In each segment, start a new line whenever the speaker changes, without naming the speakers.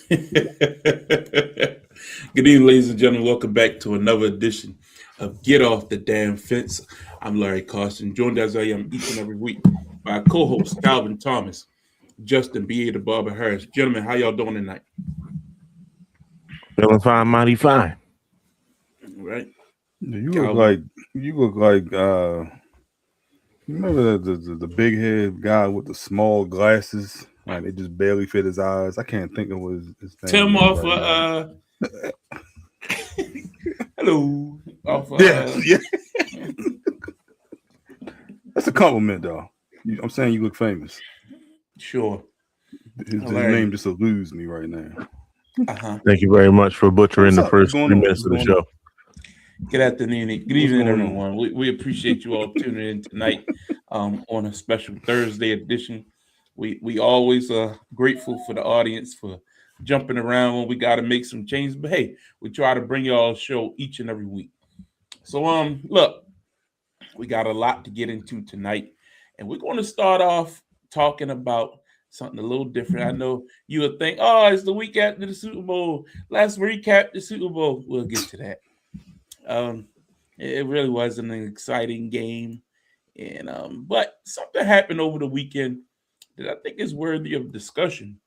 Good evening, ladies and gentlemen. Welcome back to another edition of Get Off the Damn Fence. I'm Larry Carson, joined as I am each and every week by co-host Calvin Thomas, Justin B.A. the Barber Harris. Gentlemen, how y'all doing tonight?
Feeling fine, mighty fine.
All right,
You look
Calvin.
like you look like you remember the big head guy with the small glasses? Like they just barely fit his eyes. I can't think of what his name
Tim
is
off
right now.
hello off
Yes, yeah, that's a compliment though. I'm saying you look famous.
sure.
His name
Larry.
just eludes me right now.
Uh-huh.
Thank you very much for butchering
What's
the
up? What's
first
going
three
on?
minutes
What's
of the
going on?
show.
Good afternoon, good
What's
evening,
going on?
everyone. We appreciate you all tuning in tonight on a special Thursday edition. We always are grateful for the audience for jumping around when we got to make some changes. But hey, we try to bring y'all a show each and every week. So look, we got a lot to get into tonight, and we're going to start off talking about something a little different. I know you would think, oh, it's the week after the Super Bowl. Let's recap the Super Bowl. We'll get to that. Um, it really wasn't an exciting game, and but something happened over the weekend that I think is worthy of discussion,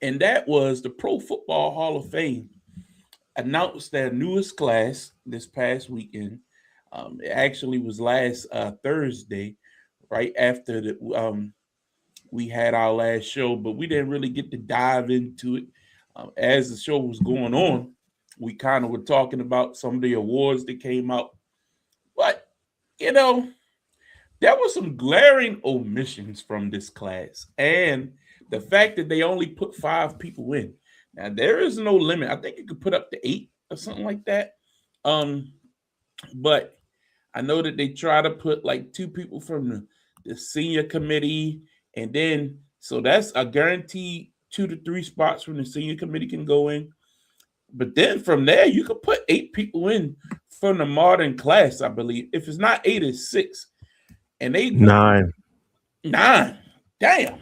and that was the Pro Football Hall of Fame announced their newest class this past weekend. It actually was last Thursday, right after we had our last show, but we didn't really get to dive into it as the show was going on. We kind of were talking about some of the awards that came out, but you know, there were some glaring omissions from this class, and the fact that they only put 5 people in. Now there is no limit. I think you could put up to 8 or something like that. Um, but I know that they try to put like 2 people from the senior committee, and then so that's a guaranteed 2 to 3 spots from the senior committee can go in. But then from there, you could put 8 people in from the modern class, I believe. If it's not 8, it's 6. And they
9,
9. Damn.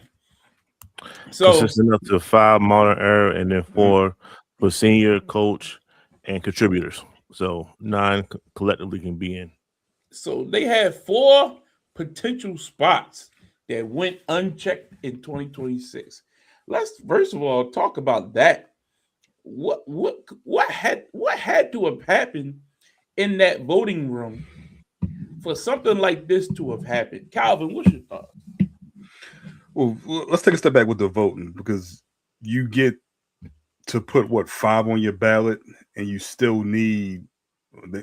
So
consisting up to 5 modern era, and then
mhm.
4 for senior, coach, and contributors. So 9 collectively can be in.
so they had 4 potential spots that went unchecked in 2026. Let's first of all talk about that. What had to have happened in that voting room for something like this to have happened? Calvin, what's your thought?
Well, let's take a step back with the voting because you get to put what 5 on your ballot, and you still need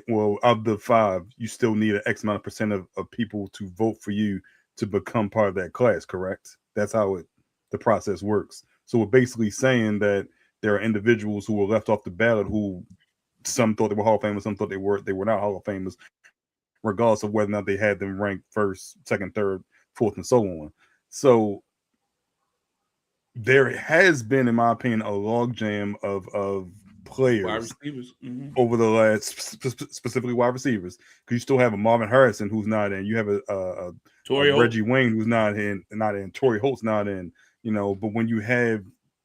well of the 5, you still need an X amount of percent of people to vote for you to become part of that class. Correct? That's how the process works. So we're basically saying that there are individuals who were left off the ballot who some thought they were Hall of Famers, some thought they were not Hall of Famers, regardless of whether or not they had them ranked first, second, third, fourth, and so on. So there has been, in my opinion, a logjam of
Wide
players
receivers.
over the last, specifically wide receivers, because you still have a Marvin Harrison who's not in, you have a
Torrey Holt.
Reggie Wayne who's not in, Torrey Holt's not in, but when you have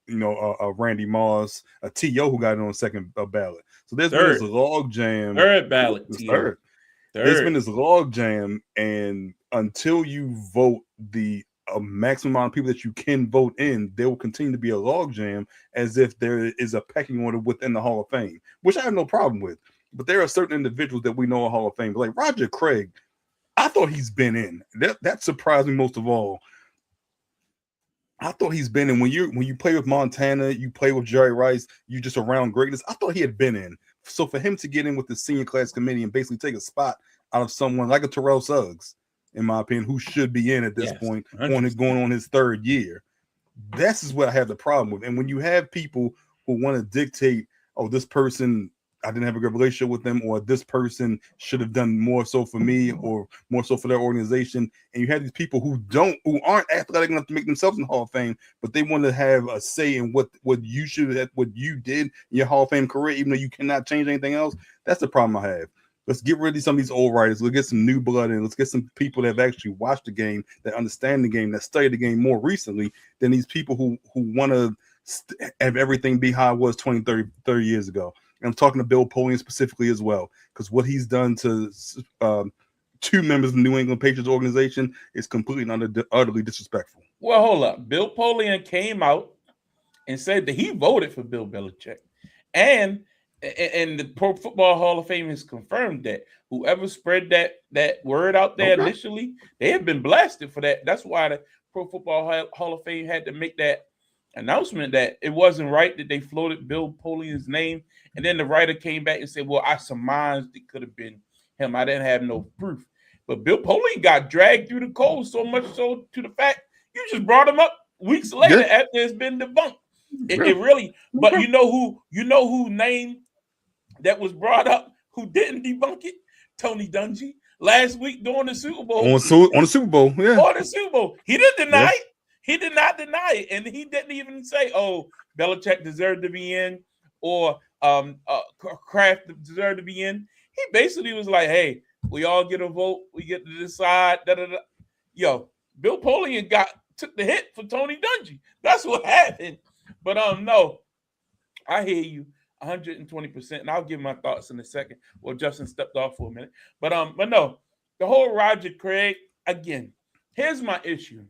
a Randy Moss, a T.O. who got it on second ballot, so there's been this
Third.
log jam.
Third ballot,
This
T.O.
third, there's been
Third.
this log jam, and until you vote the a maximum amount of people that you can vote in, there will continue to be a log jam as if there is a pecking order within the Hall of Fame, which I have no problem with. But there are certain individuals that we know are Hall of Fame, like Roger Craig. I thought he's been in. That surprised me most of all. I thought he's been in. When you play with Montana, you play with Jerry Rice, you just around greatness. I thought he had been in. So for him to get in with the senior class committee and basically take a spot out of someone like a Terrell Suggs, in my opinion, who should be in at this
Yes.
point,
100%.
going on his third year. This is what I have the problem with. And when you have people who want to dictate, oh, this person, I didn't have a good relationship with them, or this person should have done more so for me, or more so for their organization, and you have these people who aren't athletic enough to make themselves in the Hall of Fame, but they want to have a say in what you should have, what you did in your Hall of Fame career, even though you cannot change anything else. That's the problem I have. Let's get rid of some of these old writers. Let's get some new blood in. Let's get some people that have actually watched the game, that understand the game, that study the game more recently than these people who want to have everything be how it was 20, 30 years ago. And I'm talking to Bill Polian specifically as well, because what he's done to two members of the New England Patriots organization is completely and utterly disrespectful.
Well, hold up. Bill Polian came out and said that he voted for Bill Belichick. And the Pro Football Hall of Fame has confirmed that whoever spread that word out there initially, they have been blasted for that. That's why the Pro Football Hall of Fame had to make that announcement that it wasn't right that they floated Bill Polian's name. And then the writer came back and said, well, I surmised it could have been him. I didn't have no proof. But Bill Polian got dragged through the cold, so much so to the fact you just brought him up weeks later after it's been debunked. It really, but you know who name that was brought up who didn't debunk it? Tony Dungy last week during the Super Bowl.
On the Super Bowl, yeah.
On the Super Bowl. He didn't deny it. He did not deny it. And he didn't even say, oh, Belichick deserved to be in or Kraft deserved to be in. He basically was like, hey, we all get a vote. We get to decide. Yo, Bill Polian took the hit for Tony Dungy. That's what happened. But no, I hear you 120%, and I'll give my thoughts in a second. Well, Justin stepped off for a minute. But no, the whole Roger Craig, again, here's my issue.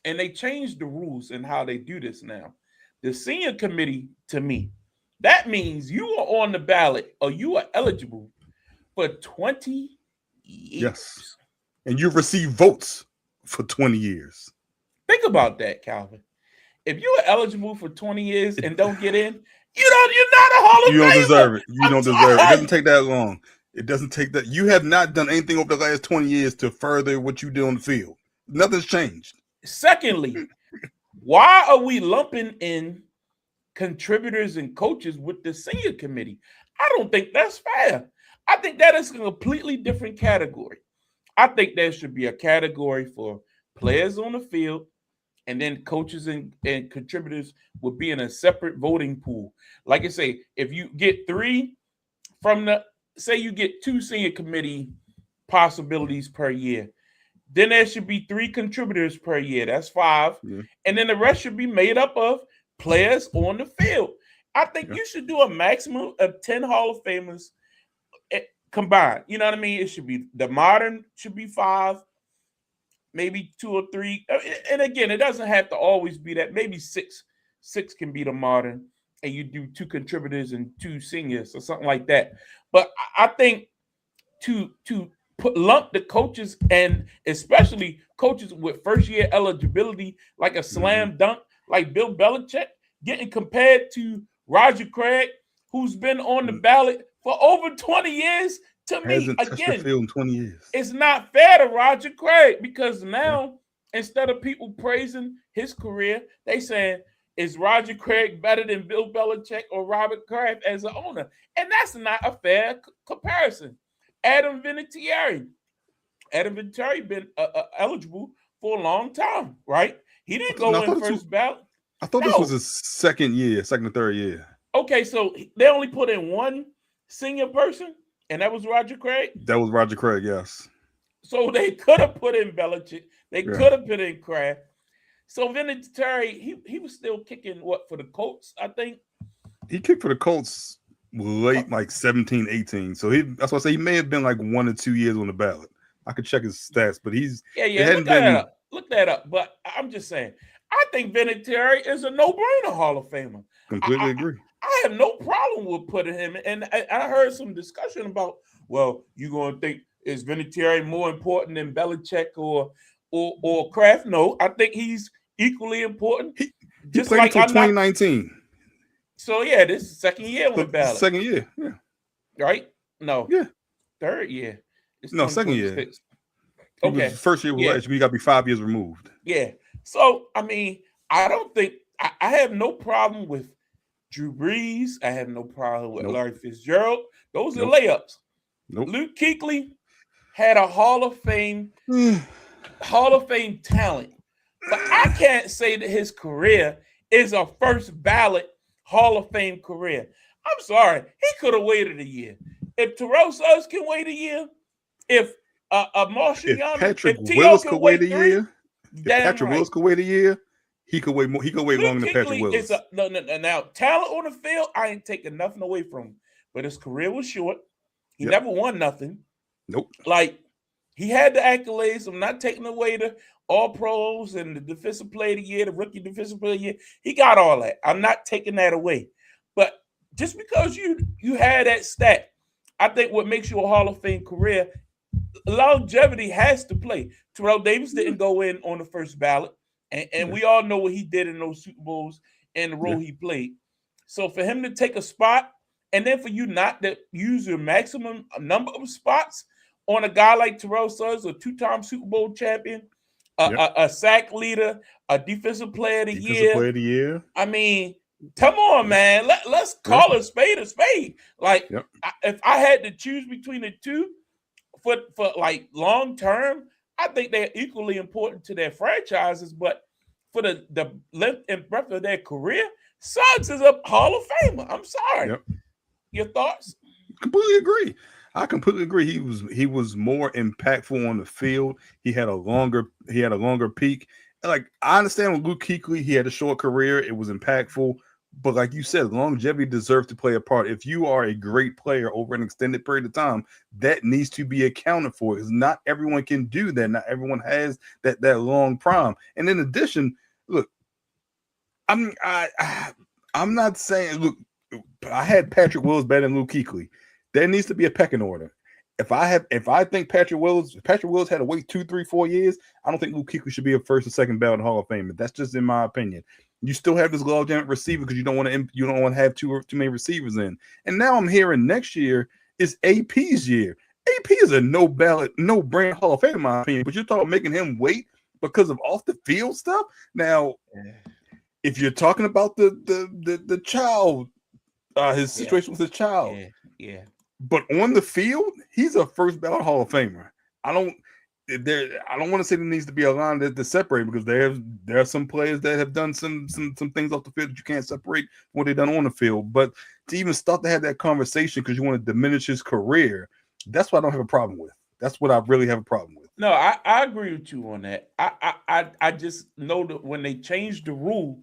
And they changed the rules and how they do this now. The senior committee, to me, that means you are on the ballot or you are eligible for 20 years.
Yes. And you've received votes for 20 years.
Think about that, Calvin. If you are eligible for 20 years and don't get in, you're not a Hall of Famer.
You don't deserve it. You don't deserve it. It doesn't take that long. It doesn't take that. You have not done anything over the last 20 years to further what you do on the field. Nothing's changed.
Secondly, why are we lumping in contributors and coaches with the senior committee? I don't think that's fair. I think that is a completely different category. I think there should be a category for players on the field, and then coaches and contributors would be in a separate voting pool. Like I say, if you get three from say you get 2 senior committee possibilities per year, then there should be 3 contributors per year. That's 5. Yeah. And then the rest should be made up of players on the field. I think you should do a maximum of 10 Hall of Famers combined. You know what I mean? It should be the modern should be 5, maybe 2 or 3. And again, it doesn't have to always be that. Maybe 6 can be the modern, and you do 2 contributors and 2 seniors or something like that. But I think to lump the coaches, and especially coaches with first-year eligibility, like a slam dunk, like Bill Belichick, getting compared to Roger Craig, who's been on the ballot for over 20 years. To me, again,
in 20 years.
It's not fair to Roger Craig, because now instead of people praising his career, they saying, is Roger Craig better than Bill Belichick or Robert Kraft as an owner? And that's not a fair comparison. Adam Vinatieri been eligible for a long time, right? He didn't go in first ballot.
I thought this was his second or third year.
Okay, so they only put in 1 senior person, and that was Roger Craig?
That was Roger Craig, yes.
So they could have put in Belichick. They could have put in Kraft. So Vinatieri, he was still kicking, for the Colts, I think?
He kicked for the Colts late, like 17, 18. So that's why I say he may have been like 1 or 2 years on the ballot. I could check his stats, but he's
look that up. But I'm just saying, I think Vinatieri is a no-brainer Hall of Famer.
Completely agree.
I have no problem with putting him. And I heard some discussion about, well, you're going to think, is Vinatieri more important than Belichick or Kraft? No, I think he's equally important.
He played until 2019.
So, yeah, this is the second year on the ballot.
Second year, yeah.
Right? No.
Yeah.
Third year.
No, second year.
Okay.
First year was last year. You got to be 5 years removed.
Yeah. So, I mean, I don't think – I have no problem with Drew Brees. I have no problem with Larry Fitzgerald. Those are layups. Luke Kuechly had a Hall of Fame talent. But I can't say that his career is a first ballot Hall of Fame career. I'm sorry. He could have waited a year. If Terrell Suggs can wait a year, if Marshall Yonder,
Patrick Willis could wait a year,
Willis could wait a year,
he could wait more. He could wait
Luke
longer than Patrick
Kuechly
Willis.
is no. Now talent on the field, I ain't taking nothing away from him, but his career was short. He never won nothing.
Nope.
Like, he had the accolades. I'm not taking away the All Pros and the Defensive Player of the Year, the Rookie Defensive Player of the Year. He got all that. I'm not taking that away. But just because you had that stat, I think what makes you a Hall of Fame career, longevity has to play. Terrell Davis didn't go in on the first ballot, and we all know what he did in those Super Bowls and the role he played. So for him to take a spot, and then for you not to use your maximum number of spots on a guy like Terrell Suggs, a two-time Super Bowl champion, a sack leader, a defensive player of the year. I mean, come on, man. Let's call a spade a spade. Like, if I had to choose between the two for like long term, I think they're equally important to their franchises. But for the length and breadth of their career, Suggs is a Hall of Famer. I'm sorry. Your thoughts?
Completely agree. I completely agree. He was more impactful on the field. He had a longer peak. Like, I understand with Luke Kuechly, he had a short career. It was impactful, but like you said, longevity deserves to play a part. If you are a great player over an extended period of time, that needs to be accounted for. Because not everyone can do that. Not everyone has that long prime. And in addition, look, I'm not saying, look, I had Patrick Willis better than Luke Kuechly. There needs to be a pecking order. If I think Patrick Willis had to wait 2, 3, 4 years, I don't think Luke Kuechly should be a first or second ballot Hall of Fame. That's just in my opinion. You still have this logjam receiver because you don't want to have too many receivers in. And now I'm hearing next year is AP's year. AP is a no brand Hall of Fame in my opinion. But you're talking making him wait because of off the field stuff. Now, if you're talking about the child. His situation with his child. But on the field, he's a first ballot Hall of Famer. I don't want to say there needs to be a line to separate because there are some players that have done some things off the field that you can't separate from what they've done on the field. But to even start to have that conversation because you want to diminish his career, that's what I don't have a problem with. That's what I really have a problem with.
No, I agree with you on that. I just know that when they changed the rule,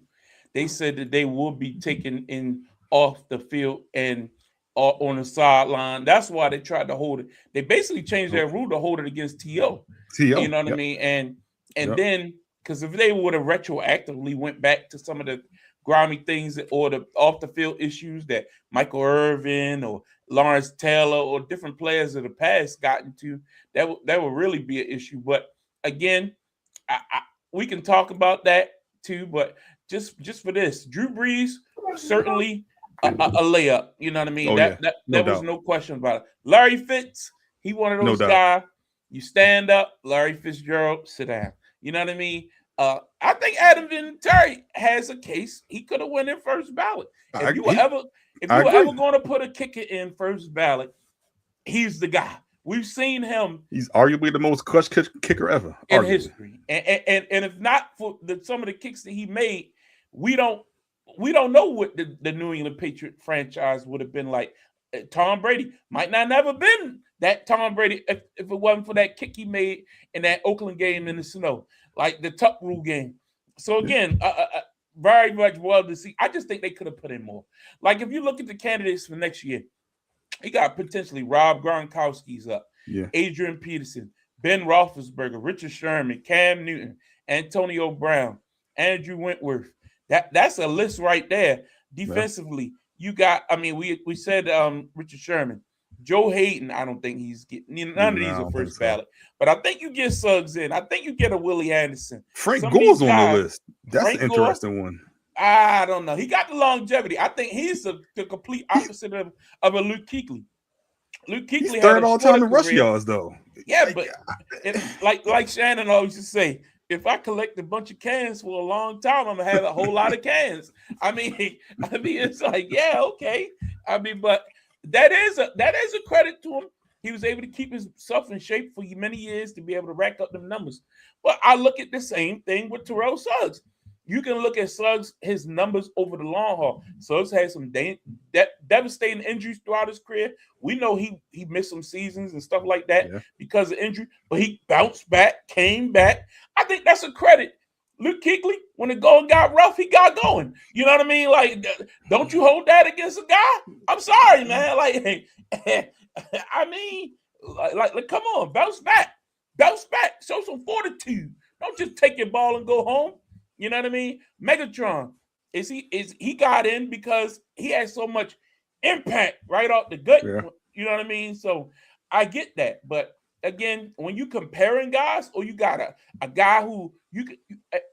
they said that they will be taken in off the field and on the sideline. That's why they tried to hold it. They basically changed their rule to hold it against T.O. You know what I mean? And then, because if they would have retroactively went back to some of the grimy things or the off the field issues that Michael Irvin or Lawrence Taylor or different players of the past got into, that would really be an issue. But again, we can talk about that too. But just for this, Drew Brees certainly a layup, you know what I mean? There was no question about it. Larry Fitz, he one of those guys. You stand up, Larry Fitzgerald, sit down. You know what I mean? I think Adam Vinatieri has a case. He could have won in first ballot. If you were ever going to put a kicker in first ballot, he's the guy. We've seen him. He's
arguably the most clutch kicker ever
in history. And if not for some of the kicks that he made, we don't know what the New England Patriot franchise would have been like. Tom Brady might not never been that Tom Brady if it wasn't for that kick he made in that Oakland game in the snow, like the Tuck Rule game. So again, very much well to see. I just think they could have put in more. Like if you look at the candidates for next year, he got potentially Rob Gronkowski's up, Adrian Peterson, Ben Roethlisberger, Richard Sherman, Cam Newton, Antonio Brown, Andrew Whitworth. That's a list right there. Defensively, you got. I mean, we said Richard Sherman, Joe Hayden. I don't think he's getting none of these are first ballot, but I think you get Suggs in. I think you get a Willie Anderson.
Frank Gore's on the list. That's an interesting one.
I don't know. He got the longevity. I think he's the complete opposite of a Luke Kuechly. Luke Kuechly
he's third all time in rush yards, though.
Yeah, but like Shannon always used to say, if I collect a bunch of cans for a long time, I'm gonna have a whole lot of cans. I mean, it's like, yeah, okay. I mean, but that is a credit to him. He was able to keep himself in shape for many years to be able to rack up them numbers. But I look at the same thing with Terrell Suggs. You can look at Suggs, his numbers over the long haul. Suggs had some devastating injuries throughout his career. We know he missed some seasons and stuff like that because of injury, but he bounced back, came back. I think that's a credit Luke Kuechly, when the going got rough, he got going. You know what I mean? Like, don't you hold that against a guy? I'm sorry, man. Like, I mean, like, come on, bounce back, show some fortitude. Don't just take your ball and go home. You know what I mean? Megatron, he got in because he had so much impact right off the gut.
Yeah.
You know what I mean? So I get that, but again, when you comparing guys, or you got a guy who you could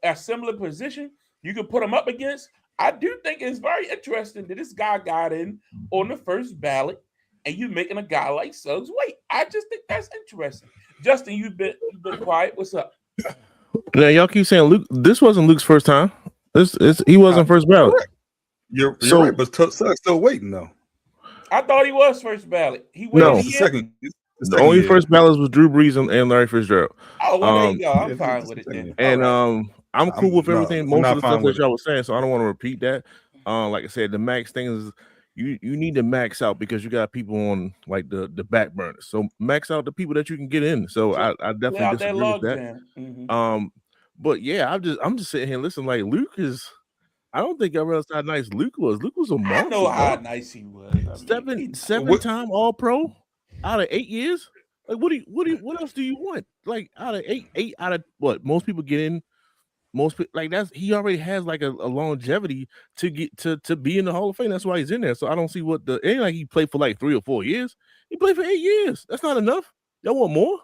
a similar position, you could put him up against. I do think it's very interesting that this guy got in on the first ballot, and you making a guy like Suggs wait. I just think that's interesting. Justin, you've been quiet. What's up?
Now y'all keep saying Luke. This wasn't Luke's first time. He wasn't first ballot.
You're
So-
right, but Suggs still waiting though.
I thought he was first ballot. He waited
No.
a
It's the
year.
second.
The only first ballots was Drew Brees and Larry Fitzgerald.
Oh, well, there you go.
yeah,
I'm
it's
fine
the
with it
second
then.
year.
And
All right.
I'm cool with everything.
I'm
Most
not
of the
fine
stuff
with
that y'all was saying, so I don't want to repeat that. Like I said, the max thing is you need to max out because you got people on like the back burners. So max out the people that you can get in. So I
Play
definitely
out that
disagree
log
with that.
jam. Mhm.
But yeah, I'm just sitting here listening. Like Luke is, I don't think I realized how nice Luke was. Luke was a
I
monster.
know how
bro.
nice he was. I mean,
Seven-time All Pro out of 8 years. Like what else do you want? Like out of eight out of what most people get in. Most people like he already has like a longevity to get to be in the Hall of Fame. That's why he's in there. So I don't see what it ain't like he played for like 3 or 4 years. He played for 8 years. That's not enough. Y'all want more?
I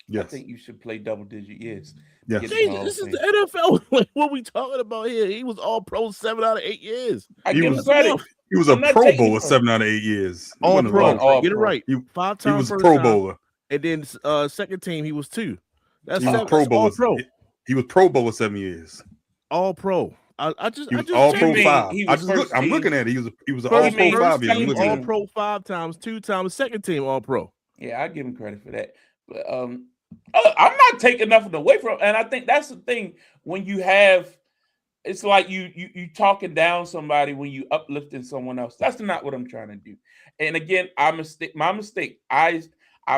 Yes.
think you should play double-digit years.
Yes.
Get the
Jesus,
Hall
this
of
is the
Fame.
NFL. Like what we talking about here? He was All Pro 7 out of 8 years.
I
He
give him
was-
credit.
He was a
I'm not
Pro
taking
Bowler
it from
7 out of 8 years. He
All
wasn't
Pro.
wrong.
All
Get it
Pro.
right.
He
5-time
was a
first
Pro
time,
Bowler.
and then second team he was 2. That's
He was
seven,
Pro
that's All
Bowler.
Pro.
He was Pro Bowler 7 years.
All Pro. I just
He was
checked
All
it.
Pro
You mean
5.
he
I
was
just look.
first
I'm
team?
looking at it. He was an
First
All Pro
team,
5 years. I'm
Team
looking
All
at it.
Pro 5 times, 2 times, second team All Pro.
Yeah, I give him credit for that. But I'm not taking nothing away from him. And I think that's the thing when you have it's like you talking down somebody when you uplifting someone else. That's not what I'm trying to do. And again, my mistake. I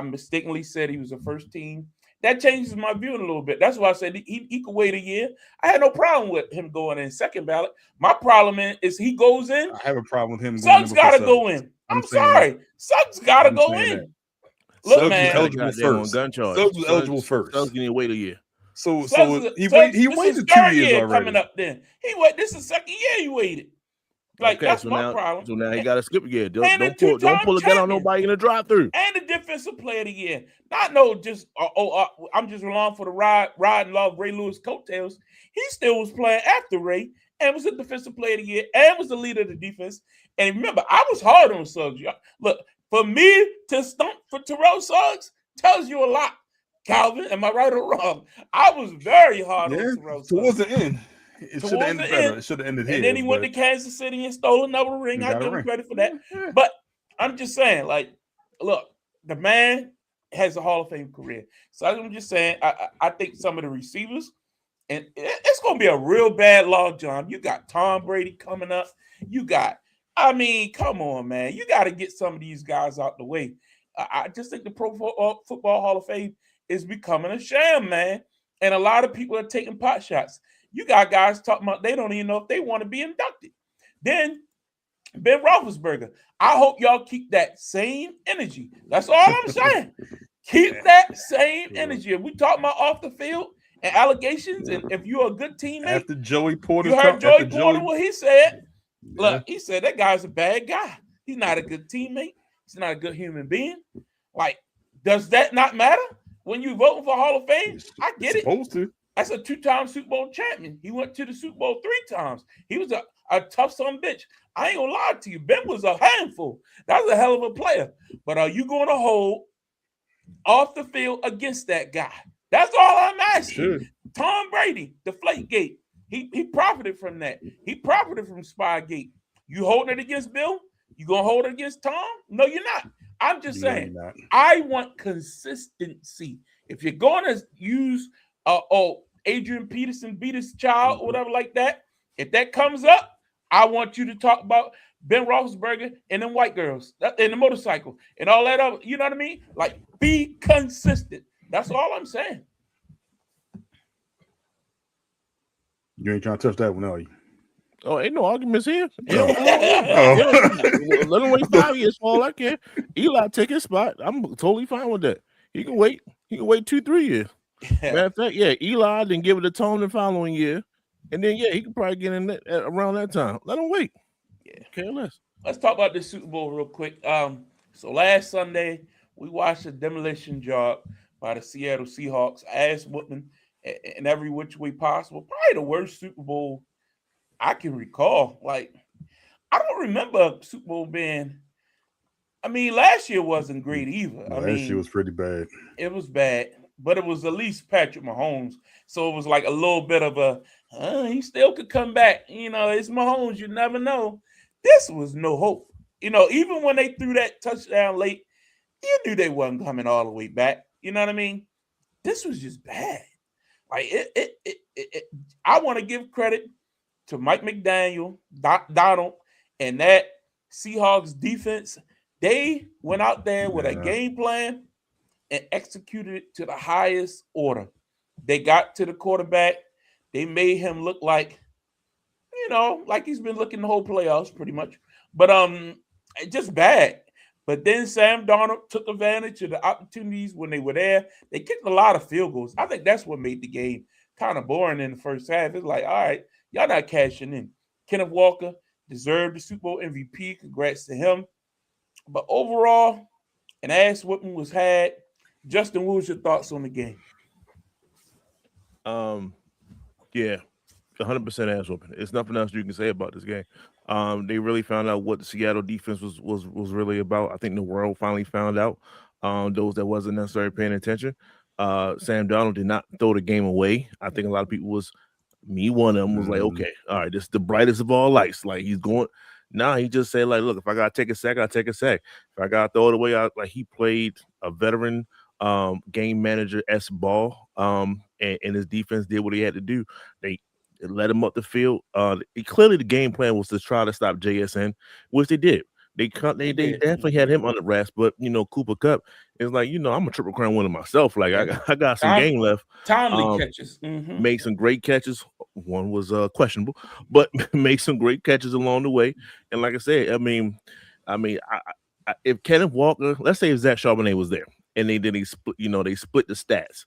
mistakenly said he was a first team. That changes my view a little bit. That's why I said he could wait a year. I had no problem with him going in second ballot. My problem is he goes in.
I have a problem with him. going
Suggs
in
got to
before
go
Suggs.
in.
I'm
I'm
saying
sorry. Suggs got to
I'm
go
saying
in.
that.
Look,
Suggs was
man.
eligible
Goddamn
first.
gun charge.
Suggs was eligible first.
Suggs can wait a year.
So
Suggs
he
this
waited
is
2
third
years
year
already.
coming up. Then this is second year he waited. Like
Okay,
that's
so
my
now,
problem.
So now he got to skip a year. Don't
And a
pull a
two-time
gun on
champion.
nobody in the drive-through.
And the defensive player of the year. Not no just I'm just relying for the ride and love Ray Lewis coattails. He still was playing after Ray and was the defensive player of the year and was the leader of the defense. And remember, I was hard on Suggs. Y'all. Look, for me to stump for Terrell Suggs tells you a lot. Calvin, am I right or wrong? I was very hard on Terrell Suggs.
Towards the end. It should have
Towards
ended
the
better.
end.
It should have ended here.
And then he went to
but
Kansas City and stole another ring.
he
I
got a
give him
ring.
credit for that.
Yeah.
But I'm just saying, like, look, the man has a Hall of Fame career. So I'm just saying, I think some of the receivers, and it's going to be a real bad log, John. You got Tom Brady coming up. Come on, man. You got to get some of these guys out the way. I just think the Pro Football Hall of Fame is becoming a sham, man. And a lot of people are taking pot shots. You got guys talking about they don't even know if they want to be inducted. Then Ben Roethlisberger. I hope y'all keep that same energy. That's all I'm saying. Keep that same energy. If we talk about off the field and allegations, and if you're a good teammate,
After Joey Porter,
you heard Joey Porter what he said. Look, he said that guy's a bad guy. He's not a good teammate. He's not a good human being. Like, does that not matter when you voting for Hall of Fame? I get it.
Supposed to.
That's a 2-time Super Bowl champion. He went to the Super Bowl 3 times. He was a tough son of a bitch. I ain't gonna lie to you. Ben was a handful. That's a hell of a player. But are you going to hold off the field against that guy? That's all I'm asking.
Sure.
Tom Brady, Deflategate. He profited from that. He profited from Spygate. You holding it against Bill? You gonna hold it against Tom? No, you're not. I'm just saying.
Not.
I want consistency. If you're going to use Adrian Peterson beat his child or whatever like that, if that comes up, I want you to talk about Ben Roethlisberger and them white girls and the motorcycle and all that other. You know what I mean? Like, be consistent. That's all I'm saying.
You ain't trying to touch that one, are you?
Oh, ain't no arguments here.
Oh.
Let him wait 5 years for all I care. Eli take his spot. I'm totally fine with that. He can wait. He can wait 2-3 years. Matter of fact, yeah, Eli then give it a tone the following year, and then he can probably get in around that time. Let him wait.
Yeah.
Care less.
Let's talk about this Super Bowl real quick. So last Sunday we watched a demolition job by the Seattle Seahawks, ass whooping in every which way possible. Probably the worst Super Bowl I can recall. Like, I don't remember a Super Bowl being. I mean, last year wasn't great either.
Last year was pretty bad.
It was bad, but it was at least Patrick Mahomes. So it was like a little bit of a, he still could come back. You know, it's Mahomes. You never know. This was no hope. You know, even when they threw that touchdown late, you knew they wasn't coming all the way back. You know what I mean? This was just bad. Like, I want to give credit to Mike McDaniel, Donald, and that Seahawks defense. They went out there with a game plan and executed it to the highest order. They got to the quarterback. They made him look like, you know, like he's been looking the whole playoffs pretty much. But just bad. But then Sam Darnold took advantage of the opportunities when they were there. They kicked a lot of field goals. I think that's what made the game kind of boring in the first half. It's like, all right, y'all not cashing in. Kenneth Walker deserved the Super Bowl MVP. Congrats to him. But overall, an ass whooping was had. Justin, what was your thoughts on the game?
Yeah, 100% ass whooping. There's nothing else you can say about this game. They really found out what the Seattle defense was really about. I think the world finally found out. Those that wasn't necessarily paying attention. Sam Darnold did not throw the game away. I think a lot of people was one of them was like, okay, all right, this is the brightest of all lights. Like he's going. Nah, he just said like, look, if I gotta take a sack, I'll take a sack. If I gotta throw it away, like he played a veteran game manager-esque ball. And his defense did what he had to do. They let him up the field. Clearly the game plan was to try to stop JSN, which they did. They definitely had him under wraps, but you know, Cooper Kupp is like, you know, I'm a Triple Crown winner myself. Like I got some game left.
Timely catches.
Made some great catches. One was questionable, but made some great catches along the way. And like I said, I mean, if Kenneth Walker, let's say if Zach Charbonnet was there, and they split, you know, they split the stats.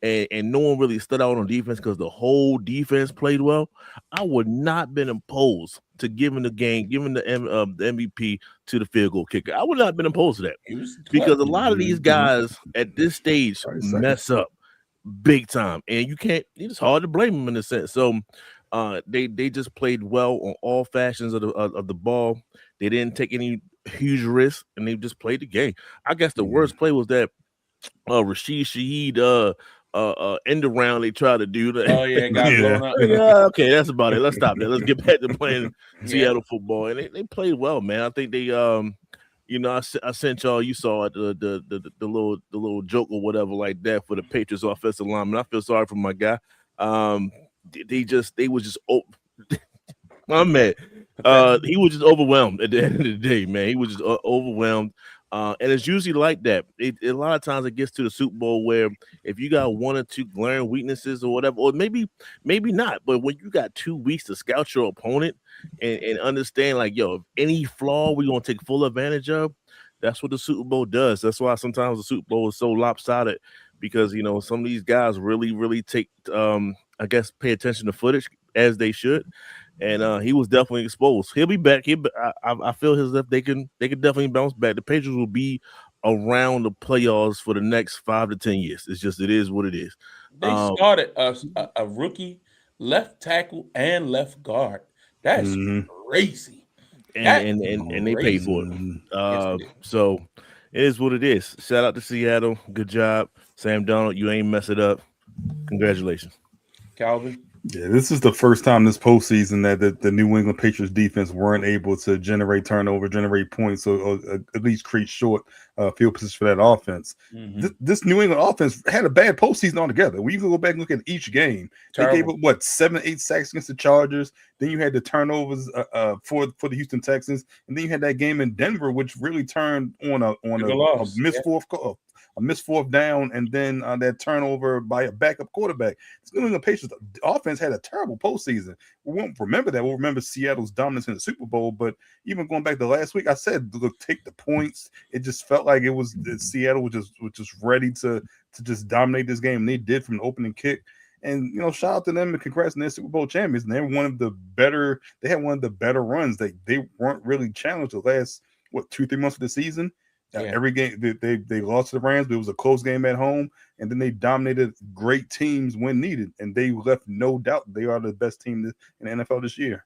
And no one really stood out on defense because the whole defense played well. I would not been opposed to giving the MVP to the field goal kicker. I would not have been opposed to that because a lot of these guys at this stage mess up big time, and it's hard to blame them in a sense. So they just played well on all fashions of the ball. They didn't take any huge risks, and they just played the game. I guess the worst play was that Rashid Shaheed end around they try to do that.
Oh yeah, got blown up.
Okay, that's about it. Let's stop that. Let's get back to playing Seattle football, and they played well, man. I think they you know, I sent y'all. You saw it, the little joke or whatever like that for the Patriots offensive lineman. I feel sorry for my guy. They was just I'm mad. He was just overwhelmed at the end of the day, man. He was just overwhelmed. And it's usually like that. A lot of times it gets to the Super Bowl where if you got one or two glaring weaknesses or whatever, or maybe not, but when you got 2 weeks to scout your opponent and understand, like, yo, if any flaw we're going to take full advantage of, that's what the Super Bowl does. That's why sometimes the Super Bowl is so lopsided because, you know, some of these guys really, really take, I guess, pay attention to footage as they should. And he was definitely exposed. He'll be back. I feel as if they can definitely bounce back. The Patriots will be around the playoffs for the next 5 to 10 years. It is what it is.
They started a rookie left tackle and left guard. That's crazy.
And they paid for it. So it is what it is. Shout out to Seattle. Good job, Sam Darnold. You ain't mess it up. Congratulations,
Calvin.
Yeah, this is the first time this postseason that the New England Patriots defense weren't able to generate turnover, generate points, or at least create short field position for that offense. This New England offense had a bad postseason altogether. When you can go back and look at each game, they gave up 7-8 sacks against the Chargers. Then you had the turnovers for the Houston Texans, and then you had that game in Denver, which really turned on a missed a missed fourth down, and then that turnover by a backup quarterback. This New England Patriots offense had a terrible postseason. We won't remember that. We'll remember Seattle's dominance in the Super Bowl. But even going back to last week, I said, look, take the points. It just felt like it was Seattle was just ready to just dominate this game. And they did from the opening kick. And shout out to them and congrats on their Super Bowl champions. And they're one of the better. They had one of the better runs. They weren't really challenged the last 2-3 months of the season. Every game they lost to the Rams, but it was a close game at home, and then they dominated great teams when needed, and they left no doubt they are the best team in the NFL this year.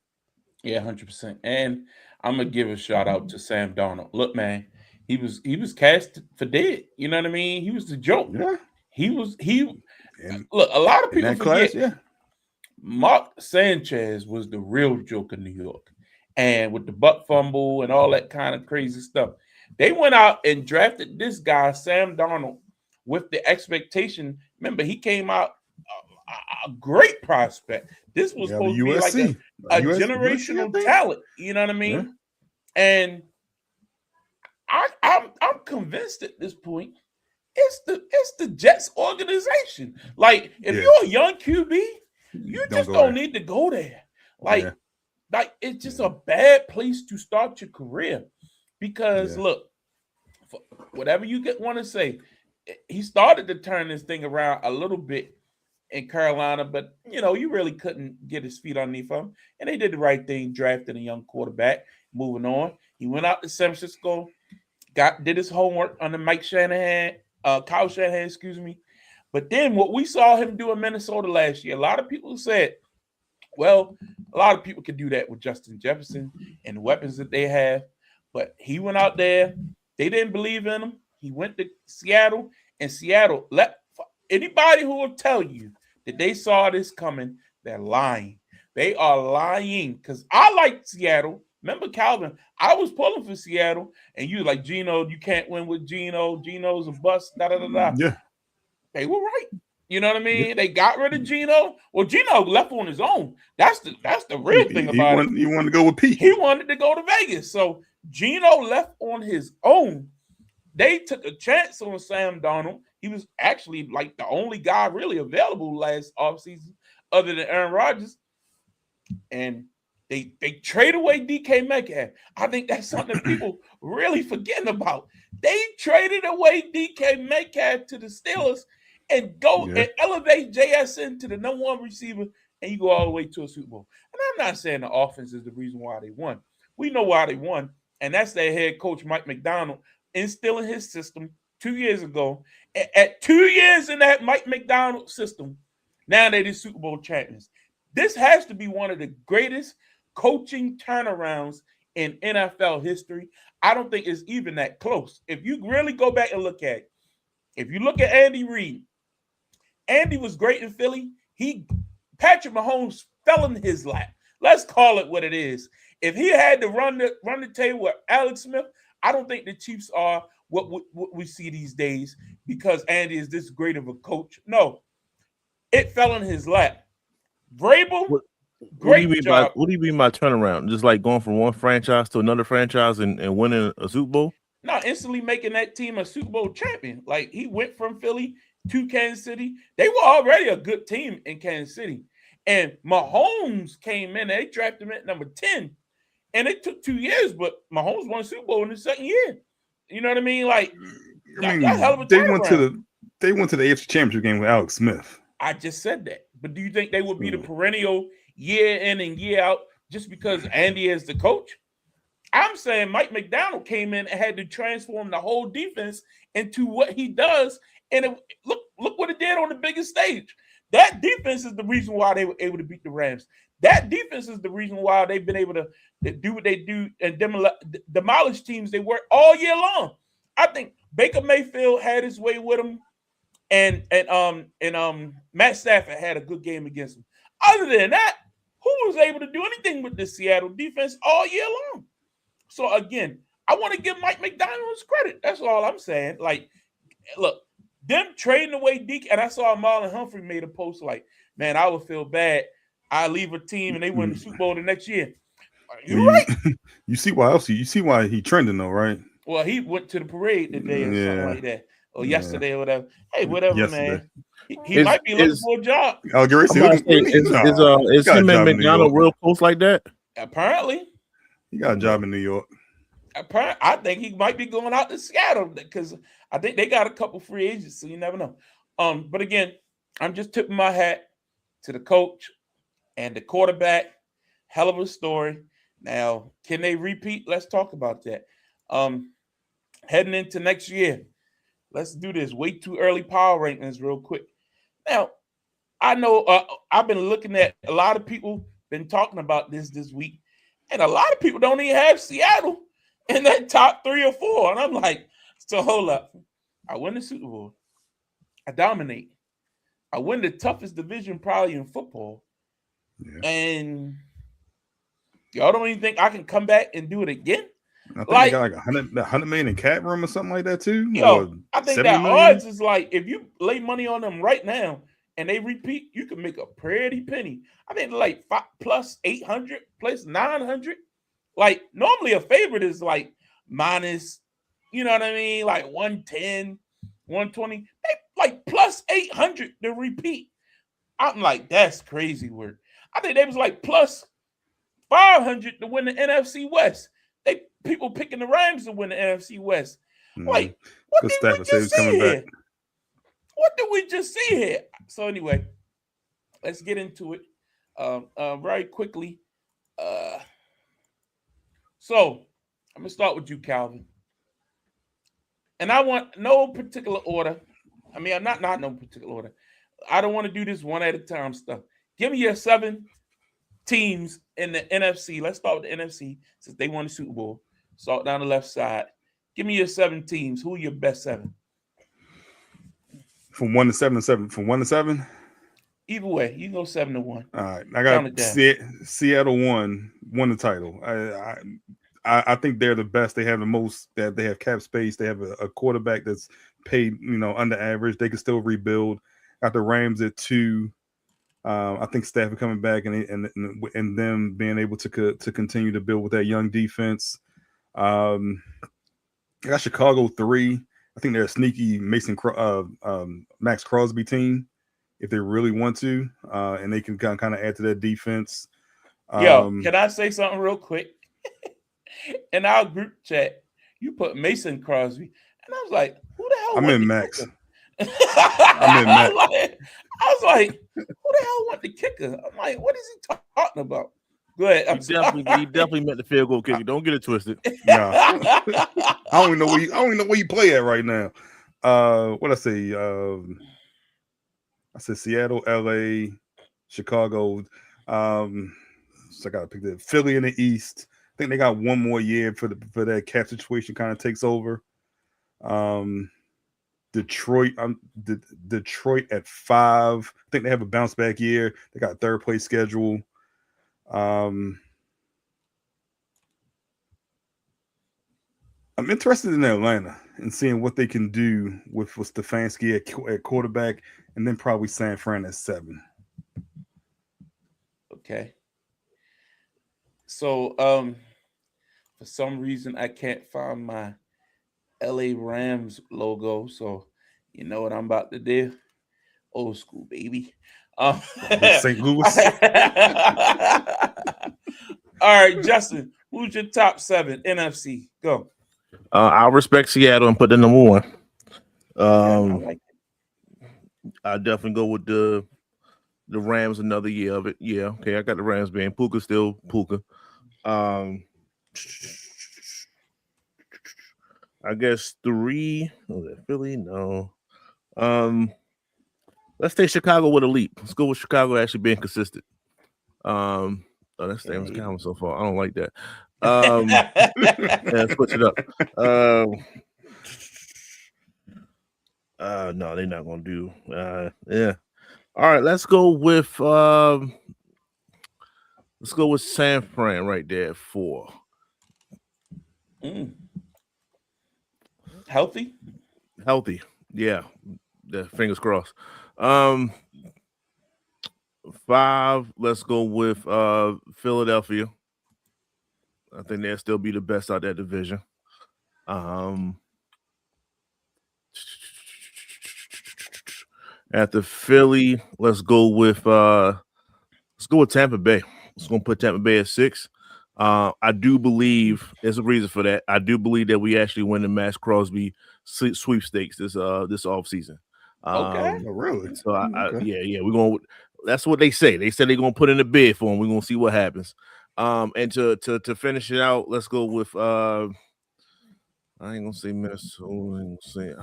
Yeah, 100%. And I'm gonna give a shout out to Sam Darnold. Look, man, he was cast for dead. You know what I mean? He was the joke.
Yeah.
Look, a lot of people forget.
Class,
Mark Sanchez was the real joke in New York, and with the butt fumble and all that kind of crazy stuff. They went out and drafted this guy, Sam Darnold, with the expectation. Remember, he came out a great prospect. This was supposed to be like a generational talent. You know what I mean? Yeah. And I'm convinced at this point it's the Jets organization. Like, if you're a young QB, you just don't need to go there. Like it's just a bad place to start your career. Because look, whatever you want to say, he started to turn this thing around a little bit in Carolina, but you really couldn't get his feet underneath him. And they did the right thing, drafted a young quarterback. Moving on, he went out to San Francisco, did his homework under Kyle Shanahan, excuse me. But then what we saw him do in Minnesota last year, a lot of people said, well, a lot of people could do that with Justin Jefferson and the weapons that they have. But he went out there. They didn't believe in him. He went to Seattle, and Seattle anybody who will tell you that they saw this coming, they're lying. They are lying because I like Seattle. Remember, Calvin, I was pulling for Seattle, and you like, Geno, you can't win with Geno. Geno's a bust, da-da-da-da.
Yeah.
They were right. You know what I mean? Yeah. They got rid of Geno. Well, Geno left on his own. That's the real thing about it.
He wanted to go with Pete.
He wanted to go to Vegas. So Geno left on his own. They took a chance on Sam Darnold. He was actually like the only guy really available last offseason other than Aaron Rodgers. And they trade away DK Metcalf. I think that's something people really forgetting about. They traded away DK Metcalf to the Steelers and and elevate JSN to the number one receiver, and you go all the way to a Super Bowl. And I'm not saying the offense is the reason why they won. We know why they won, and that's their head coach, Mike Macdonald, instilling his system 2 years ago. At 2 years in that Mike Macdonald system, now they're the Super Bowl champions. This has to be one of the greatest coaching turnarounds in NFL history. I don't think it's even that close. If you really go back and look at it, if you look at Andy Reid, Andy was great in Philly. Patrick Mahomes fell in his lap. Let's call it what it is. If he had to run the table with Alex Smith, I don't think the Chiefs are what we see these days because Andy is this great of a coach. No, it fell in his lap. Vrabel, great job.
What do you mean by turnaround? Just like going from one franchise to another franchise and winning a Super Bowl?
No, instantly making that team a Super Bowl champion. Like, he went from Philly to Kansas City. They were already a good team in Kansas City. And Mahomes came in. They drafted him at number 10. And it took 2 years, but Mahomes won a Super Bowl in the second year. You know what I mean? Like, that's hell of a turnaround.
They went to the AFC Championship game with Alex Smith.
I just said that. But do you think they would be the perennial year in and year out just because Andy is the coach? I'm saying Mike Macdonald came in and had to transform the whole defense into what he does. And look what it did on the biggest stage. That defense is the reason why they were able to beat the Rams. That defense is the reason why they've been able to do what they do and demolish teams they work all year long. I think Baker Mayfield had his way with them, and Matt Stafford had a good game against him. Other than that, who was able to do anything with the Seattle defense all year long? So again, I want to give Mike Macdonald his credit. That's all I'm saying. Like, look, them trading away DK, and I saw Marlon Humphrey made a post like, man, I would feel bad. I leave a team and they win the Super Bowl the next year. You're right. You
see why he trending though, right?
Well, he went to the parade today or something like that. or
Yeah.
yesterday or whatever. Hey, whatever,
Yesterday.
man. He might be looking for a job.
Oh, Gary,
I'm about to say, is him and McDonald real close like that?
Apparently,
He got a job in New York.
I think he might be going out to Seattle because I think they got a couple free agents, so you never know. But again, I'm just tipping my hat to the coach and the quarterback. Hell of a story. Now, can they repeat? Let's talk about that. Heading into next year, let's do this. Way too early power rankings real quick. Now, I know I've been looking at a lot of people been talking about this week, and a lot of people don't even have Seattle in that top 3 or 4. And I'm like, so hold up. I win the Super Bowl. I dominate. I win the toughest division probably in football.
Yeah.
And y'all don't even think I can come back and do it again?
I think they got like 100 million in cap room or something like that too.
Yo, I think that
million?
odds is like, if you lay money on them right now and they repeat, you can make a pretty penny. I think like plus 800, plus 900. Like normally a favorite is like minus, you know what I mean? Like 110, 120, they like plus 800 to repeat. I'm like, that's crazy work. I think they was like plus 500 to win the NFC West. People picking the Rams to win the NFC West. Like, what did we just see here? What did we just see here? So anyway, let's get into it very quickly. So I'm gonna start with you, Calvin. And I want no particular order. I mean, I'm not no particular order. I don't want to do this one at a time stuff. Give me your 7 teams in the NFC. Let's start with the NFC since they won the Super Bowl. Start down the left side. Give me your 7 teams. Who are your best 7?
From 1 to 7 and 7. From 1 to 7?
Either way, you can go 7 to 1.
All right. I got Seattle won the title. I think they're the best. They have the most, that they have cap space. They have a quarterback that's paid, under average. They can still rebuild. Got the Rams at 2. I think Stafford coming back and them being able to continue to build with that young defense. I got Chicago 3. I think they're a sneaky Max Crosby team if they really want to, and they can kind of add to that defense.
Yo, can I say something real quick? In our group chat, you put Mason Crosby, and I was like, "Who the hell?"
I'm in Max.
I'm in Max. I was like, "Who the hell want the kicker?" I'm like, "What is he talking about?" Go ahead.
He definitely meant the field goal kicker. Don't get it twisted.
No, I don't even know where you play at right now. What I say? I said Seattle, LA, Chicago. So I gotta pick the Philly in the East. I think they got one more year for that cap situation kind of takes over. Detroit at 5. I think they have a bounce back year. They got a 3rd place schedule. I'm interested in Atlanta and seeing what they can do with Stefanski at quarterback, and then probably San Fran at 7.
Okay. So, for some reason, I can't find my LA Rams logo. So, you know what I'm about to do? Old school, baby.
St. Louis.
All right, Justin, who's your top 7 NFC? Go.
I'll respect Seattle and put the number 1.
I like it.
I'll definitely go with the Rams another year of it. Yeah, okay. I got the Rams being Puka still Puka. I guess 3. Was that Philly? No. Let's take Chicago with a leap. Let's go with Chicago actually being consistent. That's Damon's comment so far. I don't like that. Yeah, switch it up. No, they're not gonna do. Yeah. All right, let's go with San Fran right there at 4.
Healthy?
Yeah. The fingers crossed. 5. Let's go with Philadelphia. I think they'll still be the best out that division. After Philly, let's go with Tampa Bay. Let's go put Tampa Bay at 6. I do believe there's a reason for that. I do believe that we actually win the Max Crosby sweepstakes this offseason.
Okay.
Oh, really?
So
Okay.
yeah, we're going. That's what they say. They said they're gonna put in a bid for him. We're gonna see what happens. And to finish it out, let's go with I ain't gonna say Minnesota. I ain't gonna say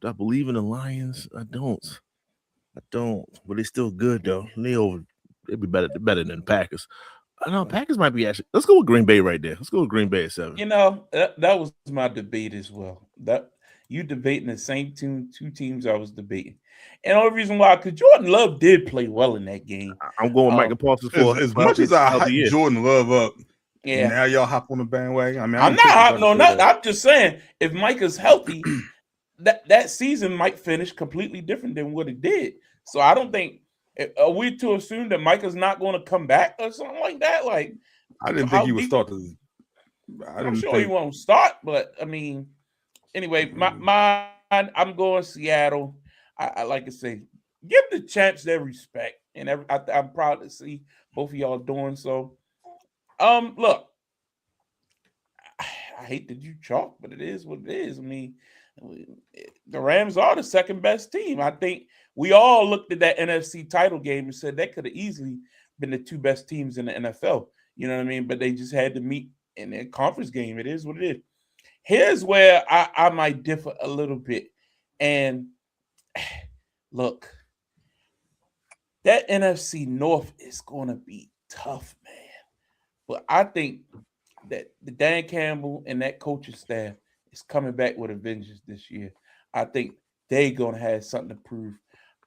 do I believe in the Lions? I don't, but they're still good though. They'd be better than the Packers. I know Packers might be actually. Let's go with Green Bay right there. Let's go with Green Bay at 7.
You know, that was my debate as well. That you debating the same two teams I was debating. And the only reason why, because Jordan Love did play well in that game.
I'm going Micah Parsons for
As much as I hype Jordan Love up,
yeah.
Now y'all hop on the bandwagon. I mean,
I'm not hopping on that. I'm just saying, if Micah's healthy, that season might finish completely different than what it did. So I don't think. Are we to assume that Micah's not going to come back or something like that? Like,
I didn't think he would start the.
I'm sure he won't start, but I mean, anyway, I'm going Seattle. I like to say, give the champs their respect, and I'm proud to see both of y'all doing so. Look, I hate to do chalk, but it is what it is. I mean, the Rams are the second best team. I think we all looked at that NFC title game and said that could have easily been the two best teams in the NFL. You know what I mean? But they just had to meet in a conference game. It is what it is. Here's where I might differ a little bit. And look, that NFC North is going to be tough, man. But I think that the Dan Campbell and that coaching staff is coming back with a vengeance this year. I think they're going to have something to prove.